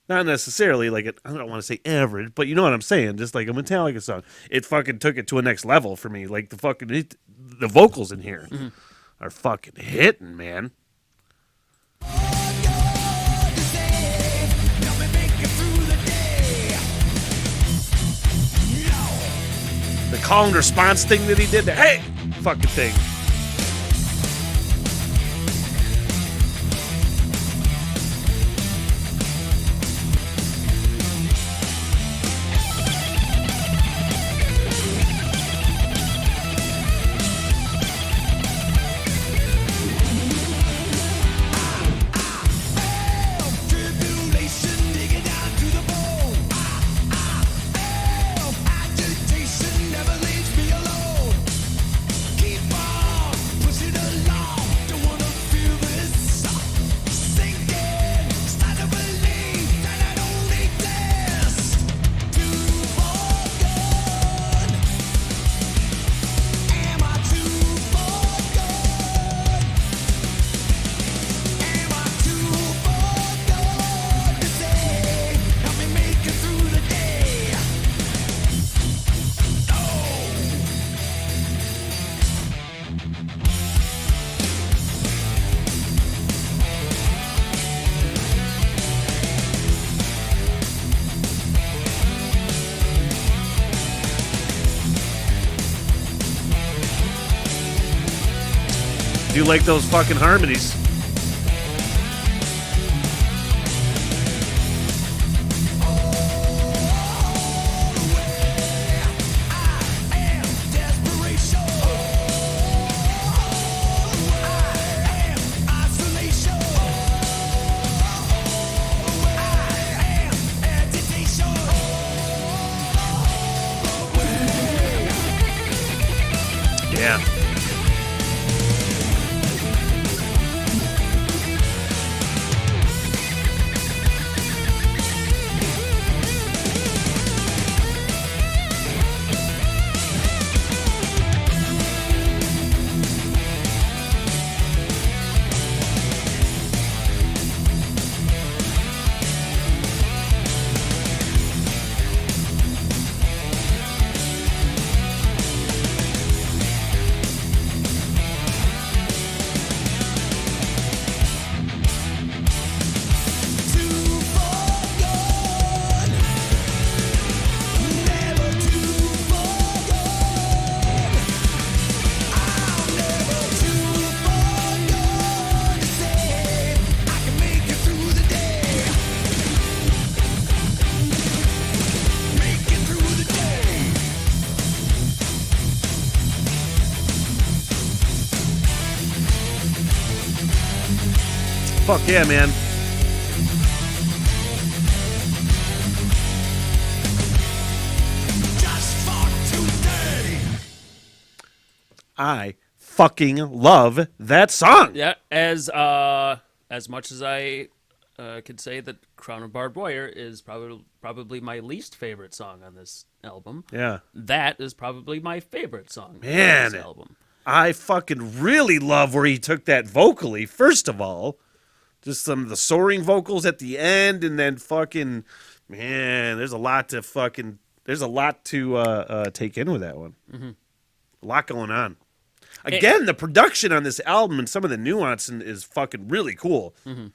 not necessarily like I don't want to say average, but you know what I'm saying, just like a Metallica song. It fucking took it to a next level for me. Like the vocals in here are fucking hitting, man. The call and response thing that he did, the hey fucking thing. Tribulation digging down to the bone. Agitation never leaves me alone. Keep on pushing along. Don't wanna feel this sinking. Start to believe that I don't exist. Too far gone. Am I too far gone? Am I too far gone to say, help me make it through the day? Do you like those fucking harmonies? Desperation. I am isolation. I am agitation. Yeah. Too far gone. Never too far gone. I'm never too far gone to say I can make it through the day. Make it through the day. Fuck yeah, man. Just for today. I fucking love that song. Yeah, as much as I could say that Crown of Barbed Wire is probably my least favorite song on this album. Yeah. That is probably my favorite song Man. on this album. I fucking really love where he took that vocally, first of all. Just some of the soaring vocals at the end, and then fucking, man, there's a lot to take in with that one. Mm-hmm. A lot going on. Again, the production on this album and some of the nuance is fucking really cool. Mm-hmm.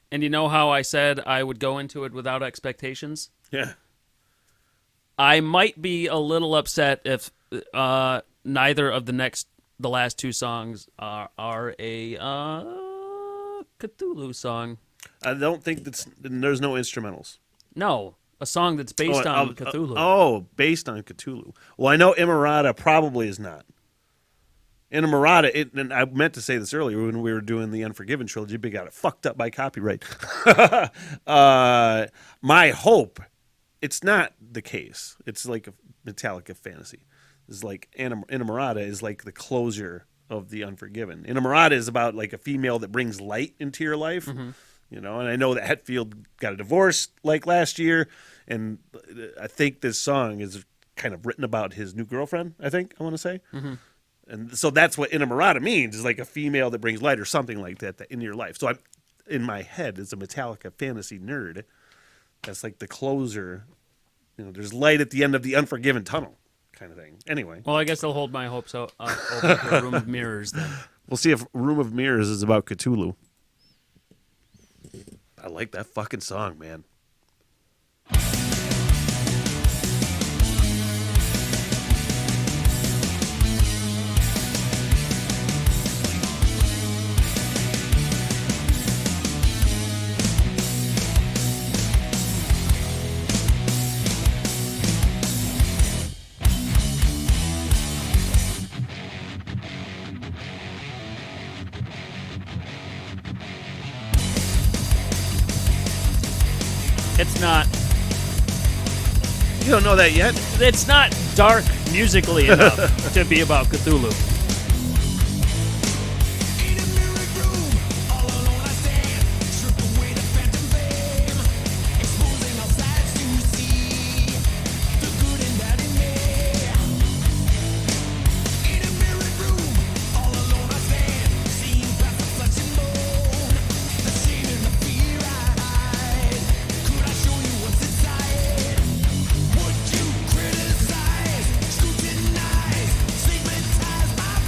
And you know how I said I would go into it without expectations? Yeah. I might be a little upset if neither of the last two songs are a Cthulhu song. I don't think there's no instrumentals. No, a song that's based on Cthulhu. Based on Cthulhu. Well, I know Immorata probably is not. Immorata, and I meant to say this earlier when we were doing the Unforgiven trilogy, but got it fucked up by copyright. My hope, it's not the case. It's like a Metallica fantasy. It's like Inamorata is like the closure of the Unforgiven. Inamorata is about like a female that brings light into your life. You know, and I know that Hetfield got a divorce like last year, and I think this song is kind of written about his new girlfriend, I want to say. And so that's what Inamorata means, is like a female that brings light or something like that in your life. So I'm, in my head, as a Metallica fantasy nerd, that's like the closer. You know, there's light at the end of the Unforgiven tunnel kind of thing. Anyway. Well, I guess I'll hold my hopes over to Room of Mirrors then. We'll see if Room of Mirrors is about Cthulhu. I like that fucking song, man. It's not. You don't know that yet? It's not dark musically enough to be about Cthulhu. In a mirrored room, all alone I stand, strip away the phantom veil, exposing all sides to see, the good and bad in me. In a mirrored room, all alone I stand, seeing past the flesh and bone, the shame and the fear I hide. Could I show you what's inside? Would you criticize, scrutinize, stigmatize my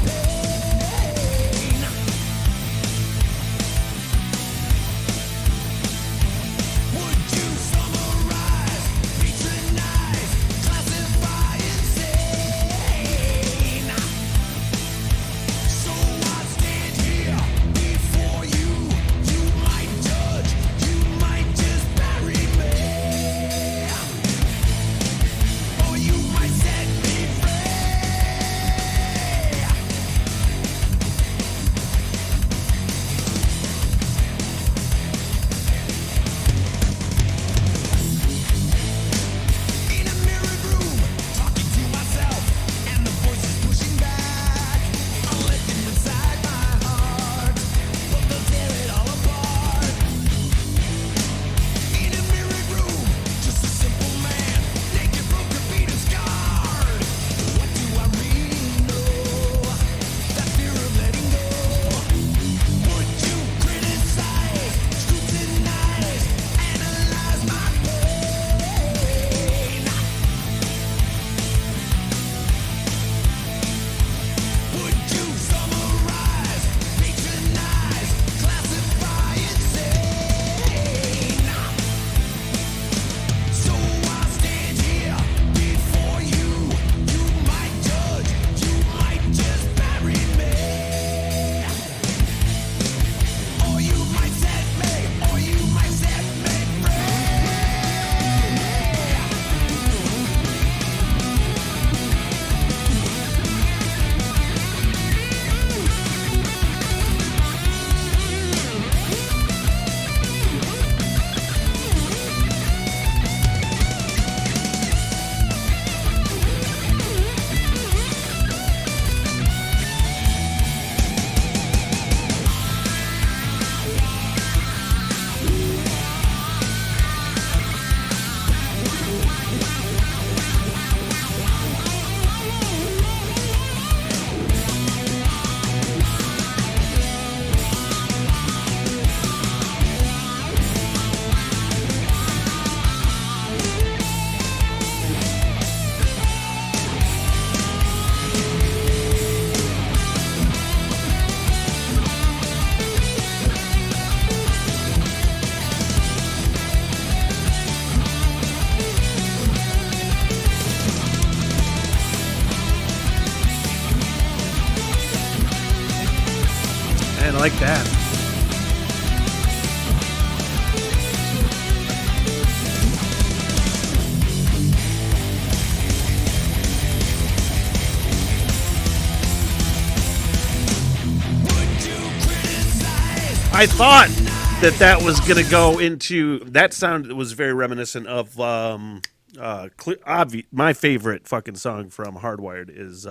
like that. I thought that was going to go into that sound. That was very reminiscent of my favorite fucking song from Hardwired is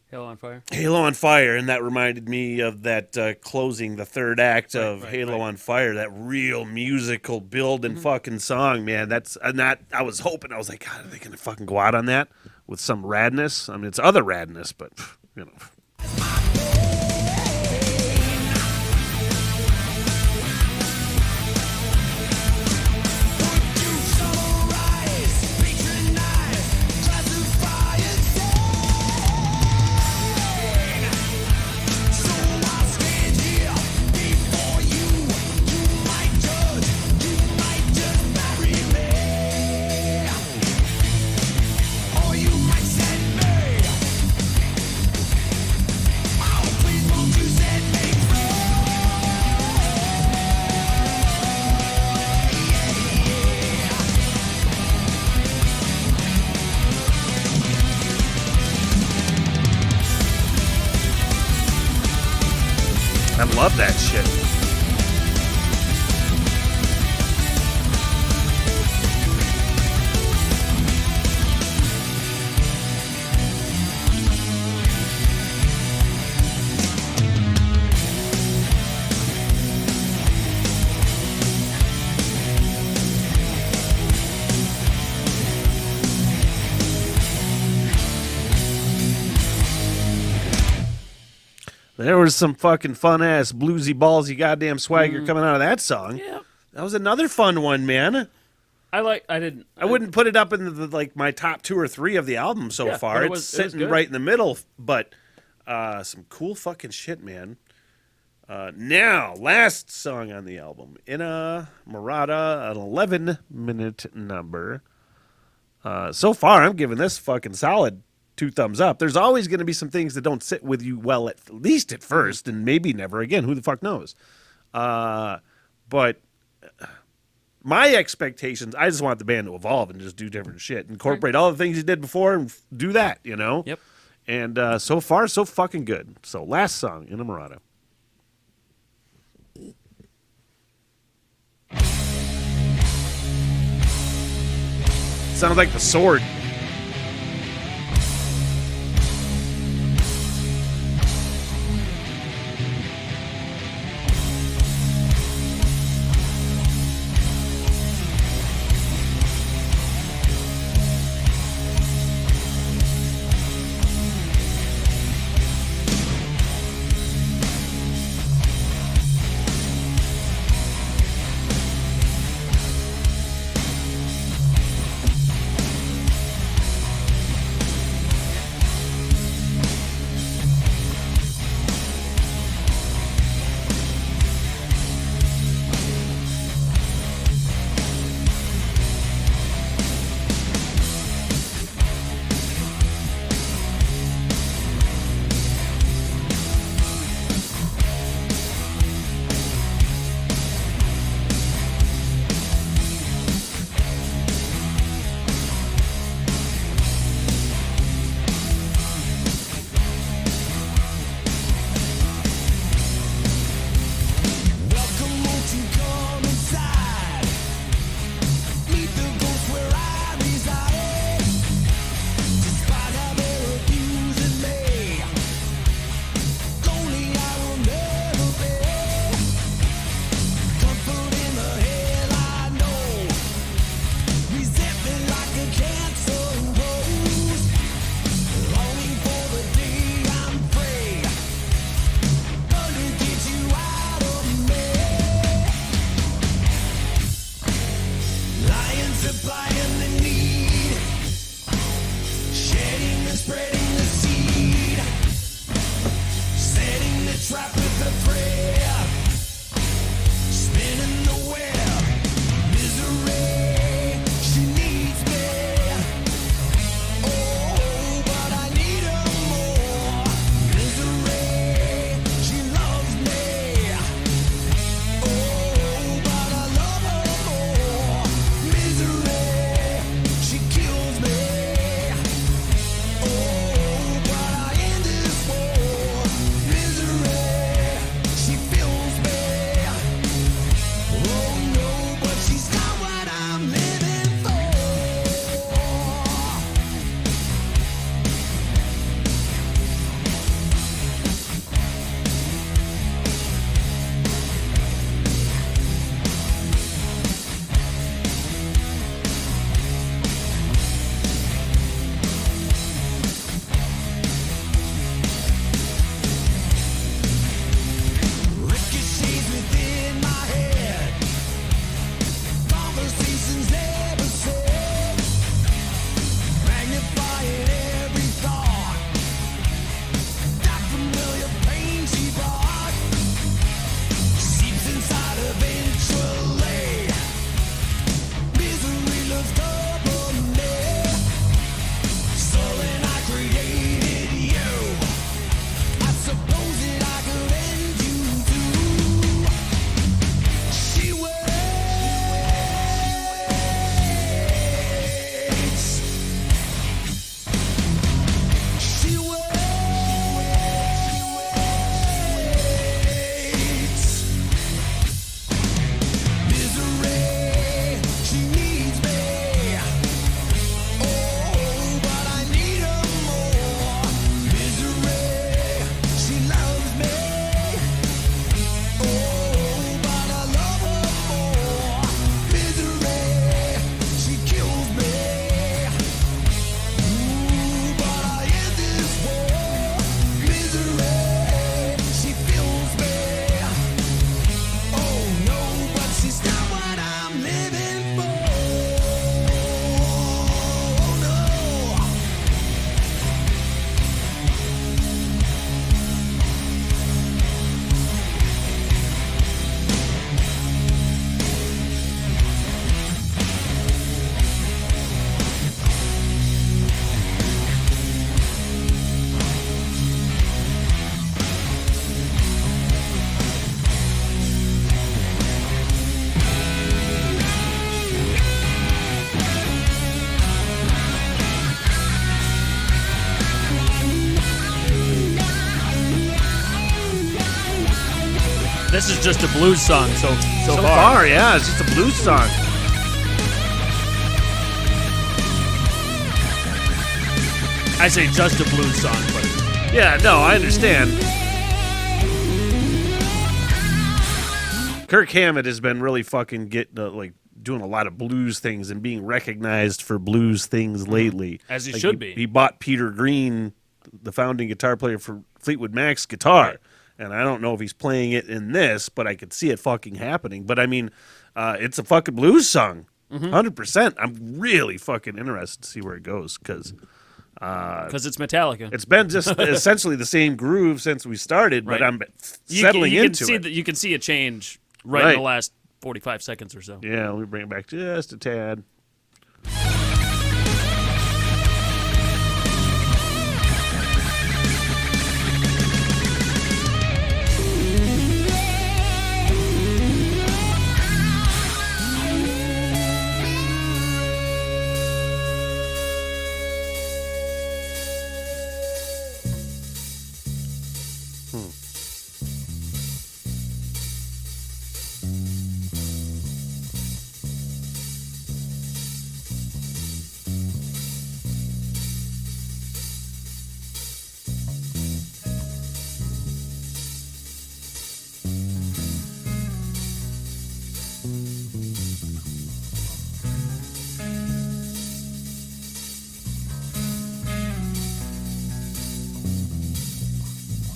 Hell on Fire. Halo on Fire, and that reminded me of that closing the third act of Halo on Fire, that real musical building fucking song, man. I was hoping, I was like, God, are they gonna fucking go out on that with some radness? I mean, it's other radness, but you know. I love that shit. There was some fucking fun ass bluesy ballsy goddamn swagger coming out of that song. Yeah. That was another fun one, man. I wouldn't put it up in like my top 2 or 3 of the album so Yeah, far. but It's it was sitting good. right in the middle, but some cool fucking shit, man. Now, last song on the album, Inna Murata, an 11-minute number. So far, I'm giving this fucking solid 2 thumbs up. There's always going to be some things that don't sit with you well, at least at first, and maybe never again. Who the fuck knows? But my expectations, I just want the band to evolve and just do different shit. Incorporate all the things he did before and do that, you know? Yep. And so far, so fucking good. So last song, Inna Murata. Sounds like the sword. This is just a blues song so So far. far, yeah, it's just a blues song. I say just a blues song, but Yeah, no, I understand. Kirk Hammett has been really fucking doing a lot of blues things and being recognized for blues things lately. As he Like, should be. He bought Peter Green, the founding guitar player for Fleetwood Mac's guitar. Right. And I don't know if he's playing it in this, but I could see it fucking happening. But I mean, it's a fucking blues song. 100%. I'm really fucking interested to see where it goes because it's Metallica. it's been just essentially the same groove since we started, but Right. I'm settling you can into see it. you can see a change right Right. in the last 45 seconds or so. Yeah, let me bring it back just a tad.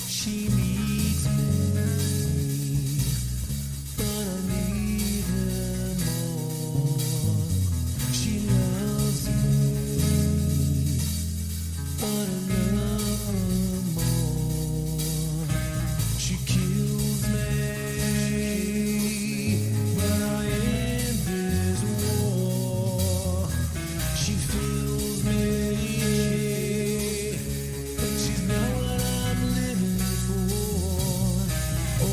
She needs me, but I need her more. She loves me, but I love her more. She kills me, but I end this war. She fills me, but she's not what I'm living for. Oh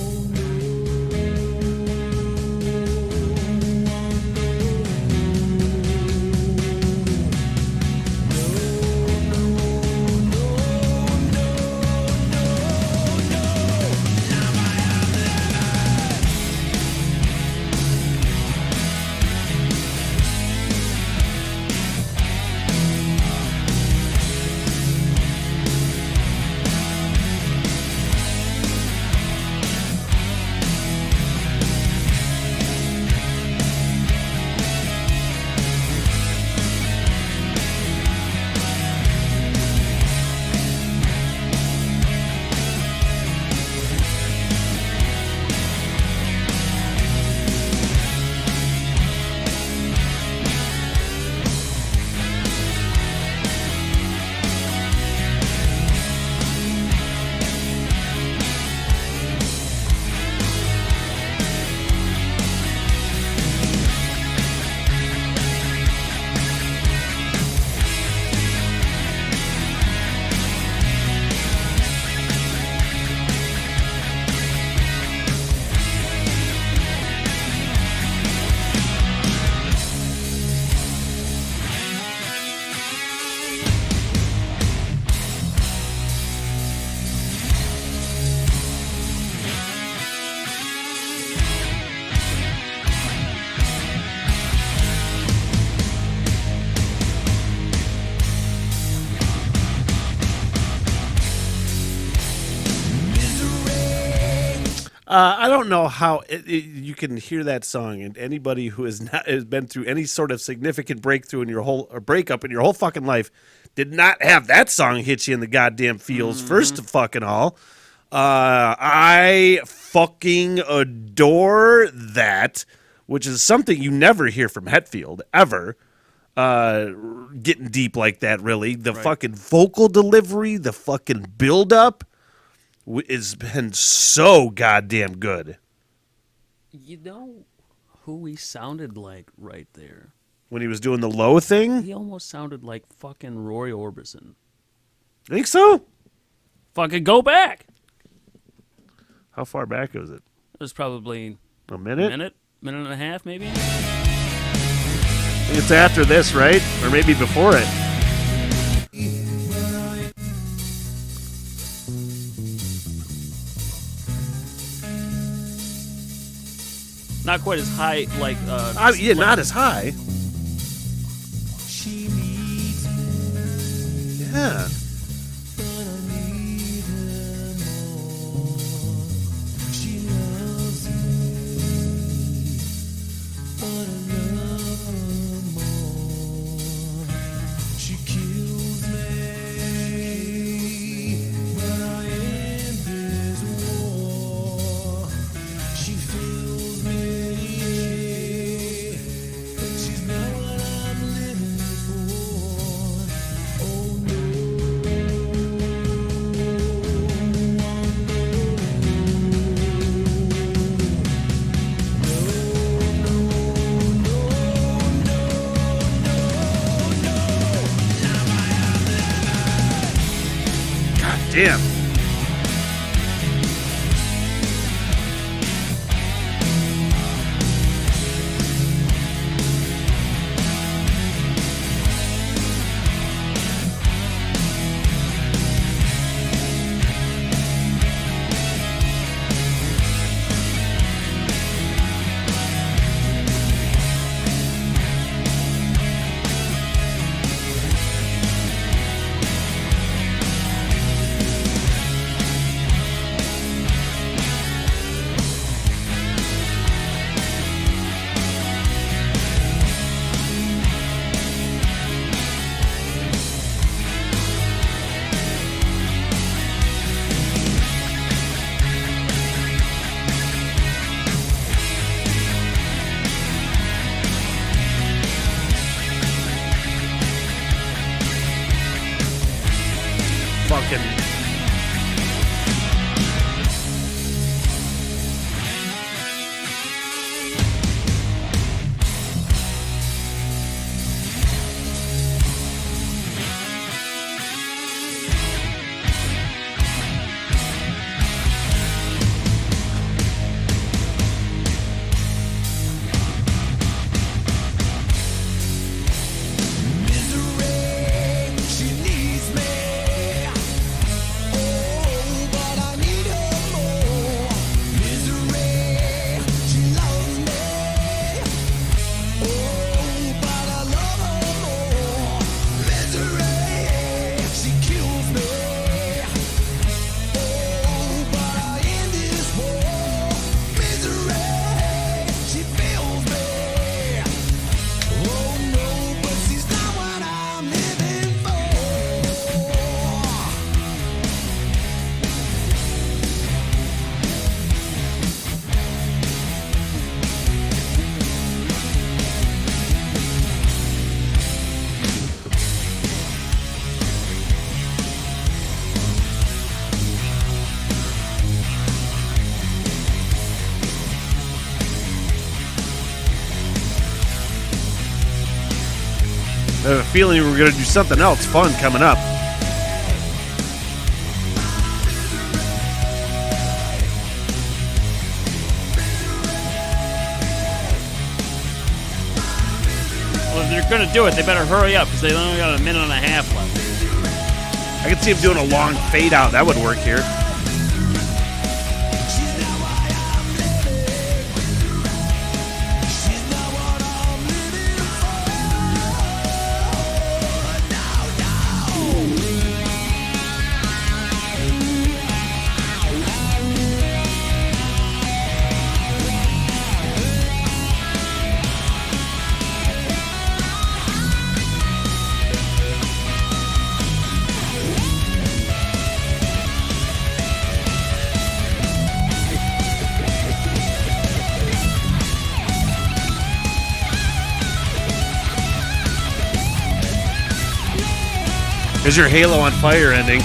I don't know how you can hear that song, and anybody who has been through any sort of significant breakthrough in your whole or breakup in your whole fucking life did not have that song hit you in the goddamn feels. First of fucking all, I fucking adore that, which is something you never hear from Hetfield ever. Getting deep like that, really. The fucking vocal delivery, the fucking build up. Has been so goddamn good. You know who he sounded like right there? When he was doing the low thing? He almost sounded like fucking Roy Orbison. Think so? Fucking go back. How far back was it? It was probably A minute? minute and a half, maybe. I think it's after this, right? Or maybe before it. Not quite as high like. Yeah, not as high. She needs me, Yeah. but I need her more. She loves me, but I love her more. She kills me, but I end this war. She fills me, but she's not what I'm living for. Oh God damn. Fucking. misery, she needs me. Oh, but I need her more. Misery, she loves me. Oh, but I love her more. Misery, she kills me. Oh, but I end this war. Misery, she fills me. Oh no, but she's not what I'm living for. I have a feeling we're going to do something else fun coming up. Well, if they're gonna do it, they better hurry up because they only got a minute and a half left. I could see him doing a long fade out. That would work here. She's not what I'm living. She's not what I'm living There's your Halo on Fire ending.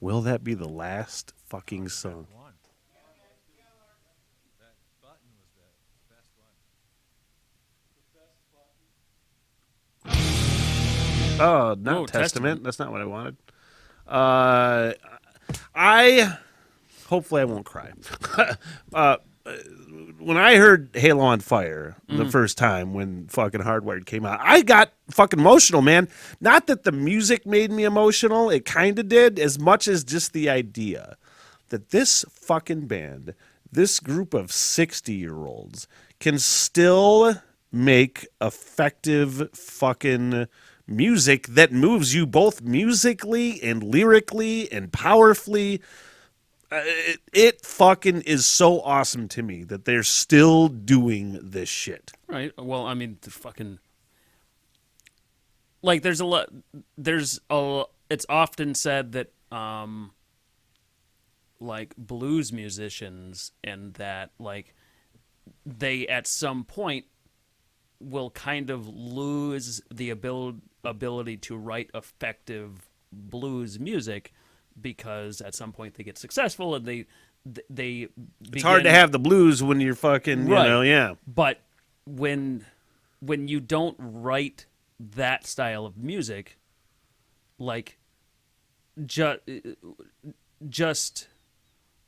Will that be the last fucking song? One. That button was the best one. Oh, not Whoa, Testament. That's not what I wanted. I hopefully I won't cry. When I heard Halo on Fire the first time when fucking Hardwired came out, I got fucking emotional, man. Not that the music made me emotional, it kind of did, as much as just the idea that this fucking band, this group of 60-year-olds, can still make effective fucking music that moves you both musically and lyrically and powerfully. It fucking is so awesome to me that they're still doing this shit. Right. Well, I mean, the fucking like there's a lot. It's often said that like blues musicians and that like they at some point will kind of lose the ability to write effective blues music because at some point they get successful and they It's hard to have the blues when you're fucking, you Right. know, yeah. But when you don't write that style of music, like just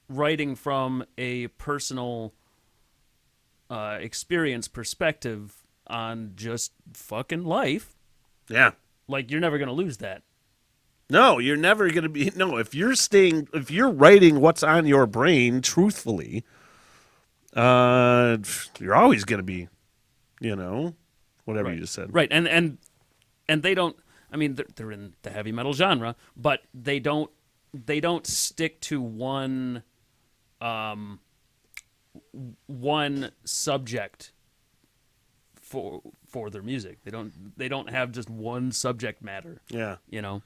writing from a personal experience perspective on just fucking life, Yeah. like you're never gonna lose that. No, you're never going to be. No, if you're writing what's on your brain truthfully, you're always going to be, you know, whatever Right. you just said. Right, and they don't. I mean, they're in the heavy metal genre, but they don't stick to one subject for their music. They don't have just one subject matter. Yeah. You know.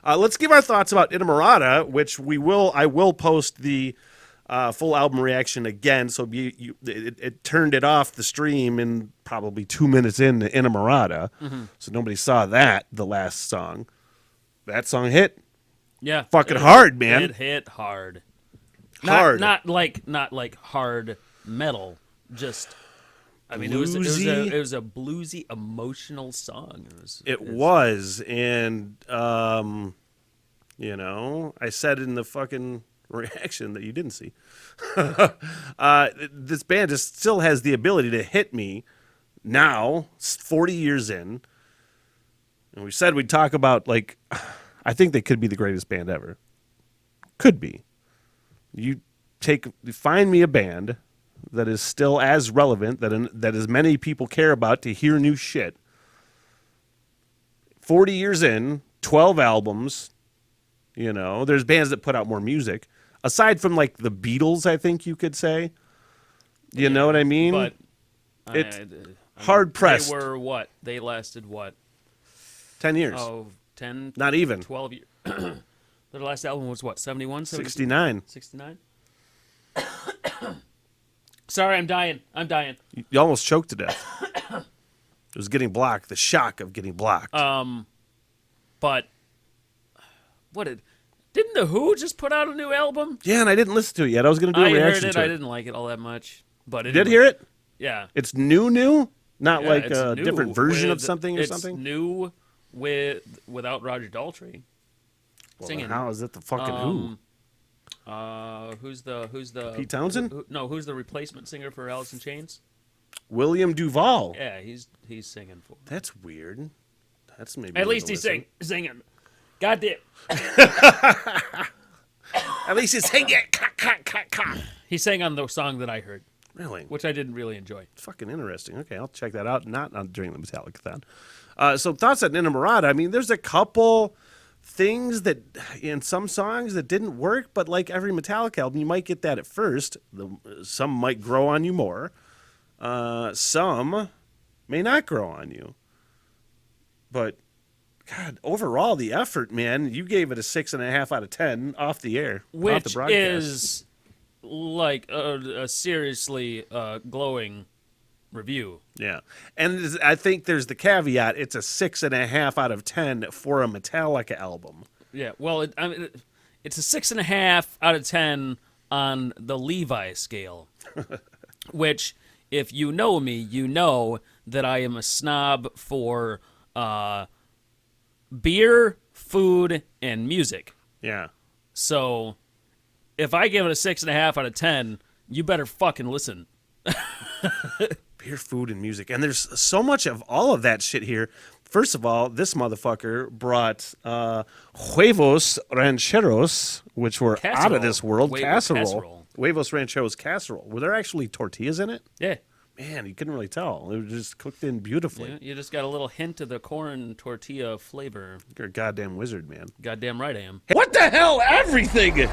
Let's give our thoughts about Inamorata, which I will post the full album reaction again. So it turned it off the stream in probably 2 minutes into Inamorata. So nobody saw that, the last song. That song hit Yeah. fucking hard, man. It hit hard. Hard. Not like hard metal. Just. I mean, it was a bluesy, emotional song. It was, and you know, I said in the fucking reaction that you didn't see. This band just still has the ability to hit me now, 40 years in. And we said we'd talk about, like, I think they could be the greatest band ever. Could be. You find me a band that is still as relevant, that as many people care about to hear new shit. 40 years in, 12 albums, you know, there's bands that put out more music. Aside from, like, the Beatles, I think you could say. You know what I mean? But It's I mean, hard-pressed. They were what? They lasted what? 10 years. Oh, 10? Not even. 12 years. Their last album was what? 71? 69. 69? Sorry, I'm dying. You almost choked to death. It was getting blocked. The shock of getting blocked. But didn't the Who just put out a new album? Yeah, and I didn't listen to it yet. I was going to do a I reaction heard it. to it. I didn't like it all that much. But You did hear it? Yeah. It's new? Not Yeah, like it's a new different version of with- something or it's something? new without Roger Daltrey Well, singing. then how is it the fucking Who? Who's the Pete Townsend? Who's the replacement singer for Alice in Chains? William Duvall. Yeah, he's singing for. That's weird. That's maybe At worth least a he's listen. singing. Goddamn. At least he's singing. He sang on the song that I heard, Really? which I didn't really enjoy. Fucking interesting. Okay, I'll check that out. Not during the Metallica-Thon. So thoughts on Inamorata. I mean, there's a couple things that in some songs that didn't work, but like every Metallica album, you might get that at first. Some might grow on you more. Some may not grow on you. But God, overall, the effort, man, you gave it a 6.5 out of 10 off the air, off the Which broadcast. is like a seriously glowing review. Yeah. And I think there's the caveat. It's a 6.5 out of 10 for a Metallica album. Yeah, well, It's a 6.5 out of 10 on the Levi scale, which, if you know me, you know that I am a snob for beer, food, and music. Yeah. So if I give it a 6.5 out of 10, you better fucking listen. Beer, food, and music. And there's so much of all of that shit here. First of all, this motherfucker brought huevos rancheros, which were out of this world. Casserole. Huevos rancheros casserole. Were there actually tortillas in it? Yeah. Man, you couldn't really tell. It was just cooked in beautifully. Yeah, you just got a little hint of the corn tortilla flavor. You're a goddamn wizard, man. Goddamn right I am. What the hell? Everything!